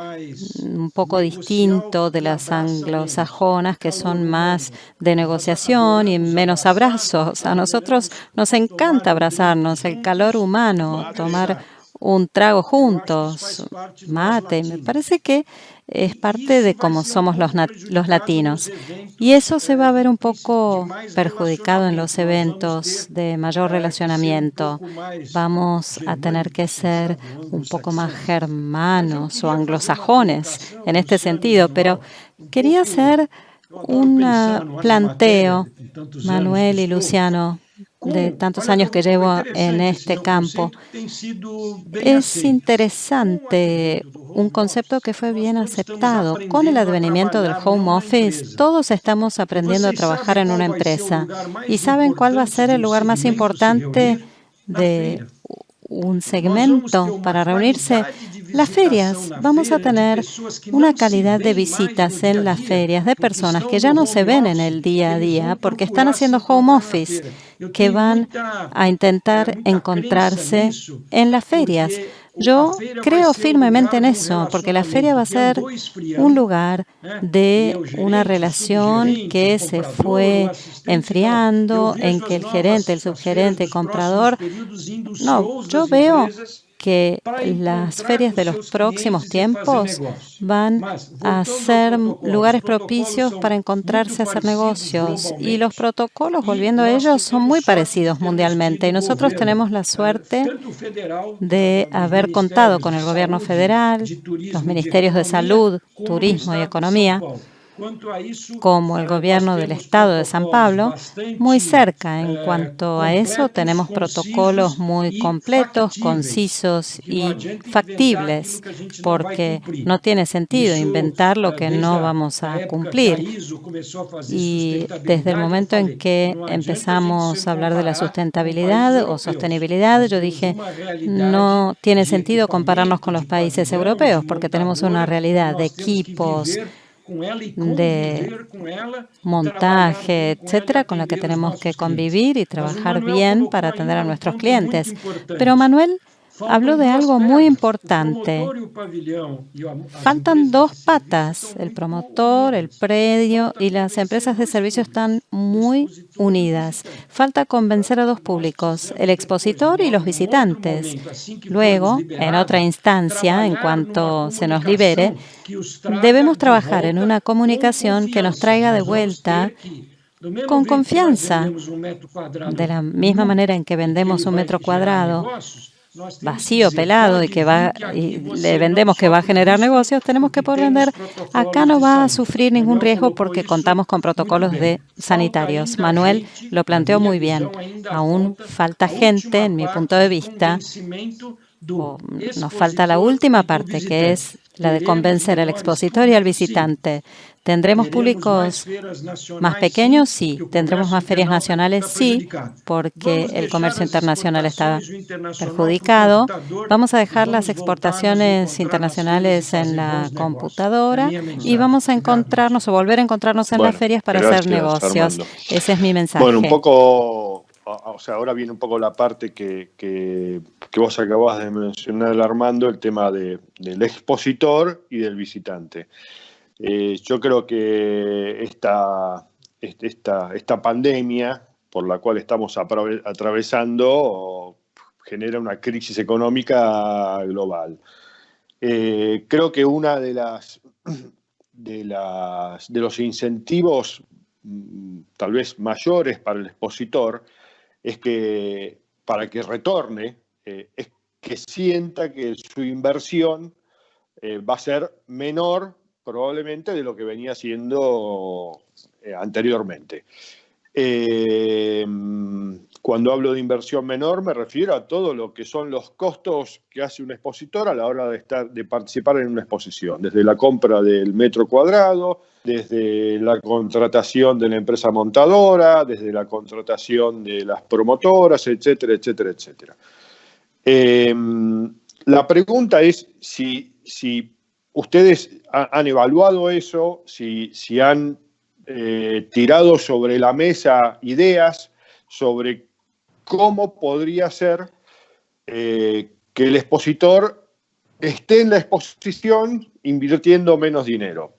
un poco distinto de las anglosajonas, que son más de negociación y menos abrazos. A nosotros nos encanta abrazarnos, el calor humano, tomar un trago juntos, mate. Me parece que es parte de cómo somos los latinos. Y eso se va a ver un poco perjudicado en los eventos de mayor relacionamiento. Vamos a tener que ser un poco más germanos o anglosajones en este sentido, pero quería hacer un planteo, Manuel y Luciano, de tantos años que llevo en este campo. Es interesante un concepto que fue bien aceptado. Con el advenimiento del home office, todos estamos aprendiendo a trabajar en una empresa. ¿Y saben cuál va a ser el lugar más importante de un segmento para reunirse? Las ferias. Vamos a tener una calidad de visitas en las ferias de personas que ya no se ven en el día a día porque están haciendo home office, que van a intentar encontrarse en las ferias. Yo creo firmemente en eso, porque la feria va a ser un lugar de una relación que se fue enfriando, en que el gerente, el subgerente, el comprador... No, yo veo que las ferias de los próximos tiempos van a ser lugares propicios para encontrarse a hacer negocios. Y los protocolos, volviendo a ellos, son muy parecidos mundialmente. Y nosotros tenemos la suerte de haber contado con el gobierno federal, los ministerios de salud, turismo y economía, como el gobierno del estado de San Pablo, muy cerca. En cuanto a eso, tenemos protocolos muy completos, concisos y factibles, porque no tiene sentido inventar lo que no vamos a cumplir. Y desde el momento en que empezamos a hablar de la sustentabilidad o sostenibilidad, yo dije, no tiene sentido compararnos con los países europeos, porque tenemos una realidad de equipos, de montaje, etcétera, con la que tenemos que convivir y trabajar bien para atender a nuestros clientes. Pero Manuel habló de algo muy importante. Faltan dos patas. El promotor, el predio y las empresas de servicio están muy unidas. Falta convencer a dos públicos, el expositor y los visitantes. Luego, en otra instancia, en cuanto se nos libere, debemos trabajar en una comunicación que nos traiga de vuelta con confianza. De la misma manera en que vendemos un metro cuadrado vacío, pelado y le vendemos que va a generar negocios, tenemos que poder vender. Acá no va a sufrir ningún riesgo porque contamos con protocolos sanitarios. Manuel lo planteó muy bien. Aún falta gente, en mi punto de vista, nos falta la última parte, que es la de convencer al expositor y al visitante. ¿Tendremos públicos más pequeños? Sí. ¿Tendremos más ferias nacionales? Sí, porque el comercio internacional está perjudicado. Vamos a dejar las exportaciones internacionales en la computadora y vamos a encontrarnos o volver a encontrarnos en las ferias para hacer negocios. Armando. Ese es mi mensaje. Bueno, un poco, o sea, ahora viene un poco la parte que vos acabás de mencionar, Armando, el tema del expositor y del visitante. Yo creo que esta pandemia por la cual estamos atravesando genera una crisis económica global. Creo que una de los incentivos tal vez mayores para el expositor es que para que retorne es que sienta que su inversión va a ser menor probablemente de lo que venía siendo anteriormente. Cuando hablo de inversión menor me refiero a todo lo que son los costos que hace un expositor a la hora de participar en una exposición, desde la compra del metro cuadrado, desde la contratación de la empresa montadora, desde la contratación de las promotoras, etcétera, etcétera, etcétera. La pregunta es si ustedes han evaluado eso, si han tirado sobre la mesa ideas sobre cómo podría ser que el expositor esté en la exposición invirtiendo menos dinero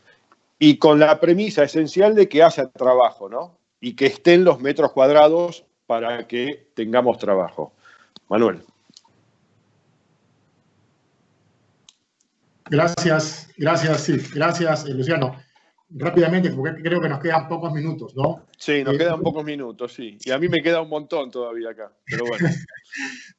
y con la premisa esencial de que haya trabajo, ¿no? Y que estén los metros cuadrados para que tengamos trabajo. Manuel. Gracias, Luciano. rápidamente, porque creo que nos quedan pocos minutos, ¿no? Sí, nos quedan pocos minutos, sí. Y a mí me queda un montón todavía acá, pero bueno.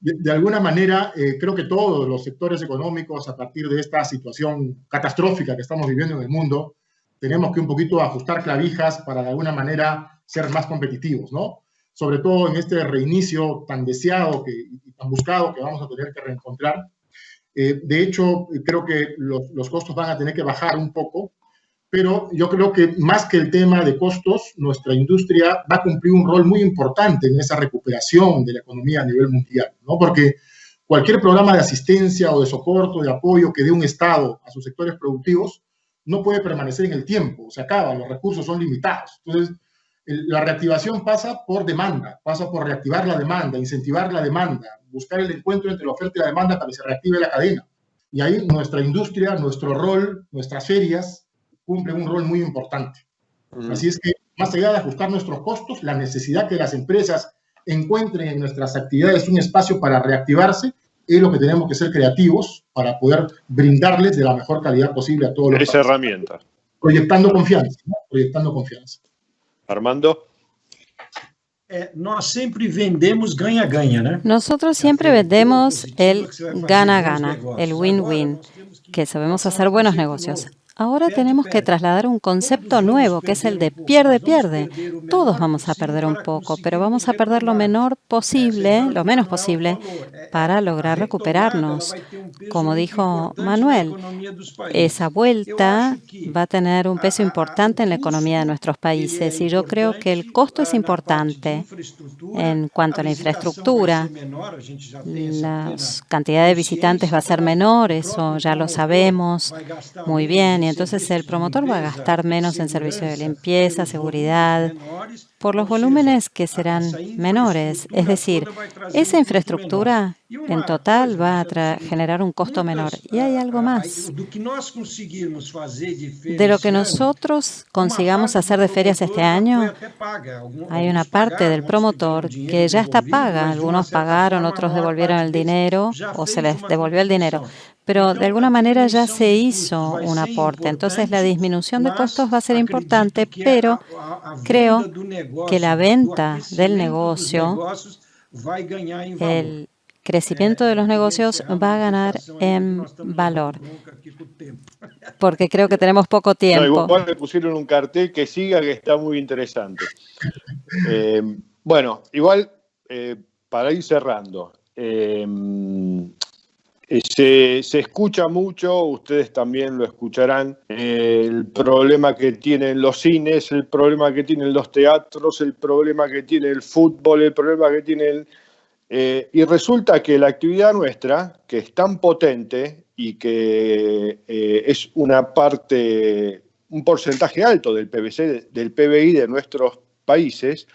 De alguna manera, creo que todos los sectores económicos, a partir de esta situación catastrófica que estamos viviendo en el mundo, tenemos que un poquito ajustar clavijas para de alguna manera ser más competitivos, ¿no? Sobre todo en este reinicio tan deseado y tan buscado que vamos a tener que reencontrar. De hecho, creo que los costos van a tener que bajar un poco, pero yo creo que más que el tema de costos, nuestra industria va a cumplir un rol muy importante en esa recuperación de la economía a nivel mundial, ¿no? Porque cualquier programa de asistencia o de soporte, de apoyo que dé un Estado a sus sectores productivos no puede permanecer en el tiempo, se acaba, los recursos son limitados. Entonces, la reactivación pasa por demanda, pasa por reactivar la demanda, incentivar la demanda, buscar el encuentro entre la oferta y la demanda para que se reactive la cadena. Y ahí nuestra industria, nuestro rol, nuestras ferias cumplen un rol muy importante. Así es que, más allá de ajustar nuestros costos, la necesidad que las empresas encuentren en nuestras actividades un espacio para reactivarse, es lo que tenemos que ser creativos para poder brindarles de la mejor calidad posible a todos los esa herramienta. Proyectando confianza, ¿no? Proyectando confianza. Armando. Nós sempre vendemos ganha-ganha, ¿no? Nosotros siempre vendemos el gana-gana, el win-win, que sabemos hacer buenos negocios. Ahora tenemos que trasladar un concepto nuevo, que es el de pierde-pierde. Todos vamos a perder un poco, pero vamos a perder lo menos posible, para lograr recuperarnos. Como dijo Manuel, esa vuelta va a tener un peso importante en la economía de nuestros países y yo creo que el costo es importante en cuanto a la infraestructura. La cantidad de visitantes va a ser menor, eso ya lo sabemos muy bien. Y entonces el promotor va a gastar menos en servicio de limpieza, seguridad, por los volúmenes que serán menores. Es decir, esa infraestructura en total va a generar un costo menor. Y hay algo más. De lo que nosotros consigamos hacer de ferias este año, hay una parte del promotor que ya está paga. Algunos pagaron, otros devolvieron el dinero o se les devolvió el dinero. Pero de alguna manera ya se hizo un aporte. Entonces la disminución de costos va a ser importante, pero creo que la venta del negocio, el crecimiento de los negocios va a ganar en valor, porque creo que tenemos poco tiempo. No, igual le pusieron un cartel que siga, que está muy interesante. Bueno, igual, para ir cerrando, se escucha mucho, ustedes también lo escucharán, el problema que tienen los cines, el problema que tienen los teatros, el problema que tiene el fútbol, el problema que tiene y resulta que la actividad nuestra, que es tan potente y que es una parte, un porcentaje alto del PBI de nuestros países,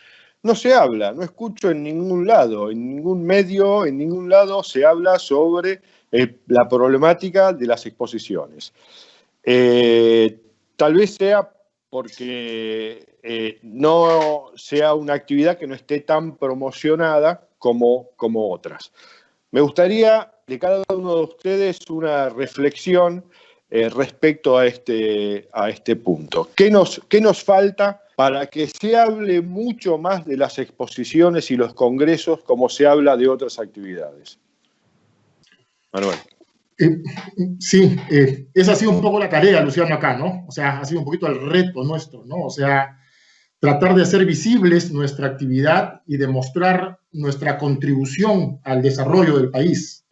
no se habla, no escucho en ningún lado, en ningún medio, en ningún lado se habla sobre la problemática de las exposiciones. Tal vez sea porque no sea una actividad que no esté tan promocionada como otras. Me gustaría de cada uno de ustedes una reflexión respecto a este punto. ¿Qué nos falta para que se hable mucho más de las exposiciones y los congresos como se habla de otras actividades? Manuel. Sí, esa ha sido un poco la tarea, Luciano, acá, ¿no? O sea, ha sido un poquito el reto nuestro, ¿no? O sea, tratar de hacer visibles nuestra actividad y demostrar nuestra contribución al desarrollo del país.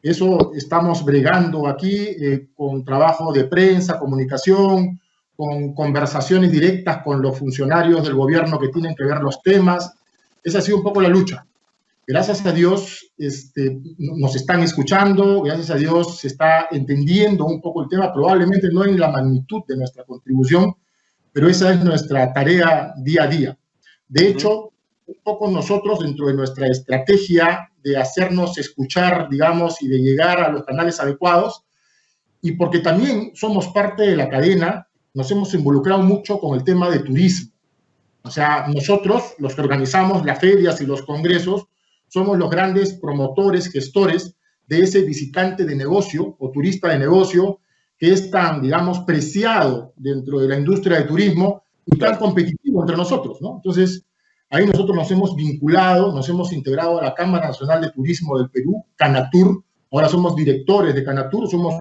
Eso estamos bregando aquí con trabajo de prensa, comunicación, con conversaciones directas con los funcionarios del gobierno que tienen que ver los temas. Esa ha sido un poco la lucha. Gracias a Dios nos están escuchando, gracias a Dios se está entendiendo un poco el tema, probablemente no en la magnitud de nuestra contribución, pero esa es nuestra tarea día a día. De hecho, un poco nosotros dentro de nuestra estrategia de hacernos escuchar, digamos, y de llegar a los canales adecuados, y porque también somos parte de la cadena, nos hemos involucrado mucho con el tema de turismo. O sea, nosotros, los que organizamos las ferias y los congresos, somos los grandes promotores, gestores de ese visitante de negocio o turista de negocio que es tan, digamos, preciado dentro de la industria de turismo y tan competitivo entre nosotros, ¿no? Entonces, ahí nosotros nos hemos vinculado, nos hemos integrado a la Cámara Nacional de Turismo del Perú, Canatur. Ahora somos directores de Canatur, somos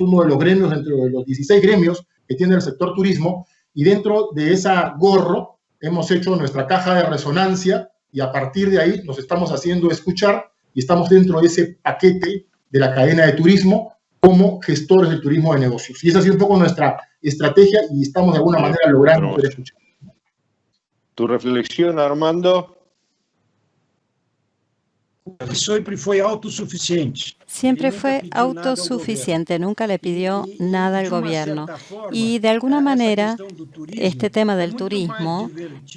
uno de los gremios, dentro de los 16 gremios que tiene el sector turismo, y dentro de esa gorro hemos hecho nuestra caja de resonancia, y a partir de ahí nos estamos haciendo escuchar, y estamos dentro de ese paquete de la cadena de turismo como gestores del turismo de negocios. Y esa ha sido un poco nuestra estrategia, y estamos de alguna manera logrando ser escuchados. ¿Tu reflexión, Armando? Siempre fue autosuficiente. Siempre fue autosuficiente, nunca le pidió nada al gobierno. Y de alguna manera, este tema del turismo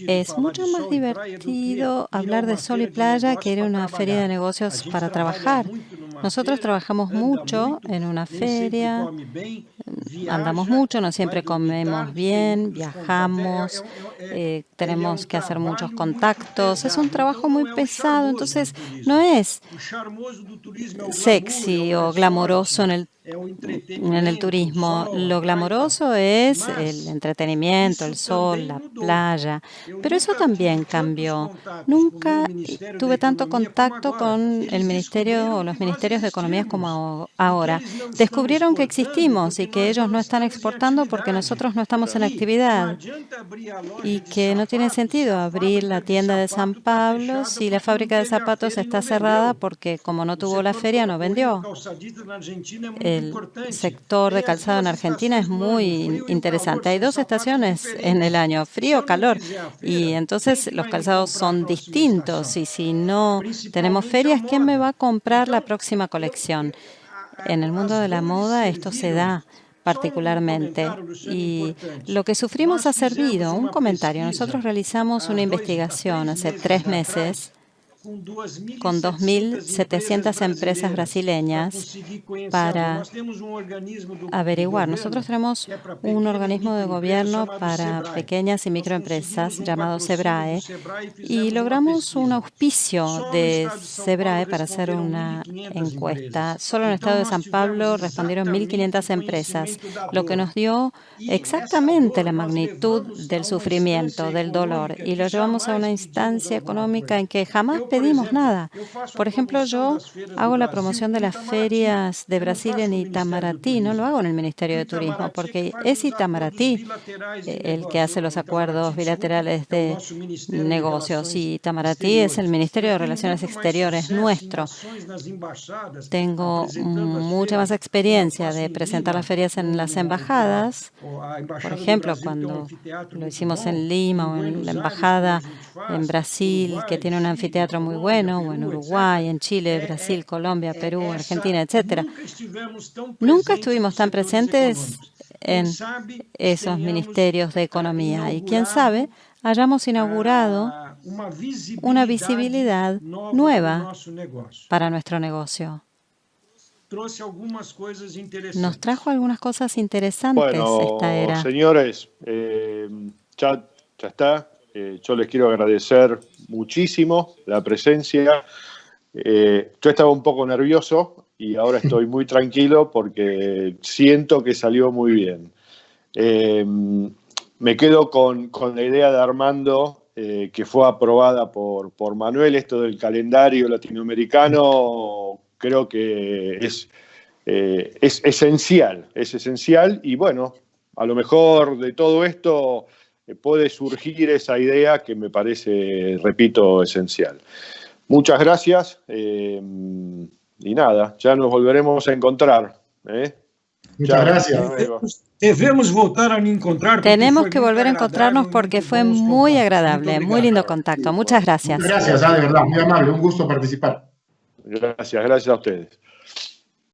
es mucho más divertido hablar de sol y playa que ir a una feria de negocios para trabajar. Nosotros trabajamos mucho en una feria, andamos mucho, no siempre comemos bien, viajamos, tenemos que hacer muchos contactos. Es un trabajo muy pesado, entonces no es sexy o glamoroso en el turismo. Lo glamoroso es el entretenimiento, el sol, la playa, pero eso también cambió. Nunca tuve tanto contacto con el ministerio o los ministerios de Economía como ahora. Descubrieron que existimos y que ellos no están exportando porque nosotros no estamos en actividad, y que no tiene sentido abrir la tienda de San Pablo si la fábrica de zapatos está cerrada porque como no tuvo la feria no vendió. El sector de calzado en Argentina es muy interesante. Hay 2 estaciones en el año, frío, calor, y entonces los calzados son distintos. Y si no tenemos ferias, ¿quién me va a comprar la próxima colección? En el mundo de la moda esto se da particularmente, y lo que sufrimos ha servido. Un comentario: nosotros realizamos una investigación hace 3 meses con 2.700 empresas brasileñas para averiguar. Nosotros tenemos un organismo de gobierno para pequeñas y microempresas llamado SEBRAE, y logramos un auspicio de SEBRAE para hacer una encuesta. Solo en el estado de San Pablo respondieron 1.500 empresas, lo que nos dio exactamente la magnitud del sufrimiento, del dolor, y lo llevamos a una instancia económica en que jamás pedimos nada. Por ejemplo, yo hago la promoción de las ferias de Brasil en Itamaraty, no lo hago en el Ministerio de Turismo, porque es Itamaraty el que hace los acuerdos bilaterales de negocios, y Itamaraty es el Ministerio de Relaciones Exteriores nuestro. Tengo mucha más experiencia de presentar las ferias en las embajadas. Por ejemplo, cuando lo hicimos en Lima o en la embajada en Brasil, que tiene un anfiteatro muy bueno, o en Uruguay, en Chile, Brasil, Colombia, Perú, Argentina, etcétera. Nunca estuvimos tan presentes en esos ministerios de economía, y quién sabe, hayamos inaugurado una visibilidad nueva para nuestro negocio. Nos trajo algunas cosas interesantes esta era. Señores, ya está. Yo les quiero agradecer muchísimo la presencia. Yo estaba un poco nervioso y ahora estoy muy tranquilo porque siento que salió muy bien. Me quedo con la idea de Armando, que fue aprobada por Manuel. Esto del calendario latinoamericano creo que es esencial, y bueno, a lo mejor de todo esto puede surgir esa idea que me parece, repito, esencial. Muchas gracias, y nada, ya nos volveremos a encontrar. Muchas gracias. Debemos voltar a encontrar. Tenemos que volver a encontrarnos porque fue muy agradable, muy lindo contacto. Muchas gracias. Gracias, de verdad, muy amable, un gusto participar. Gracias a ustedes.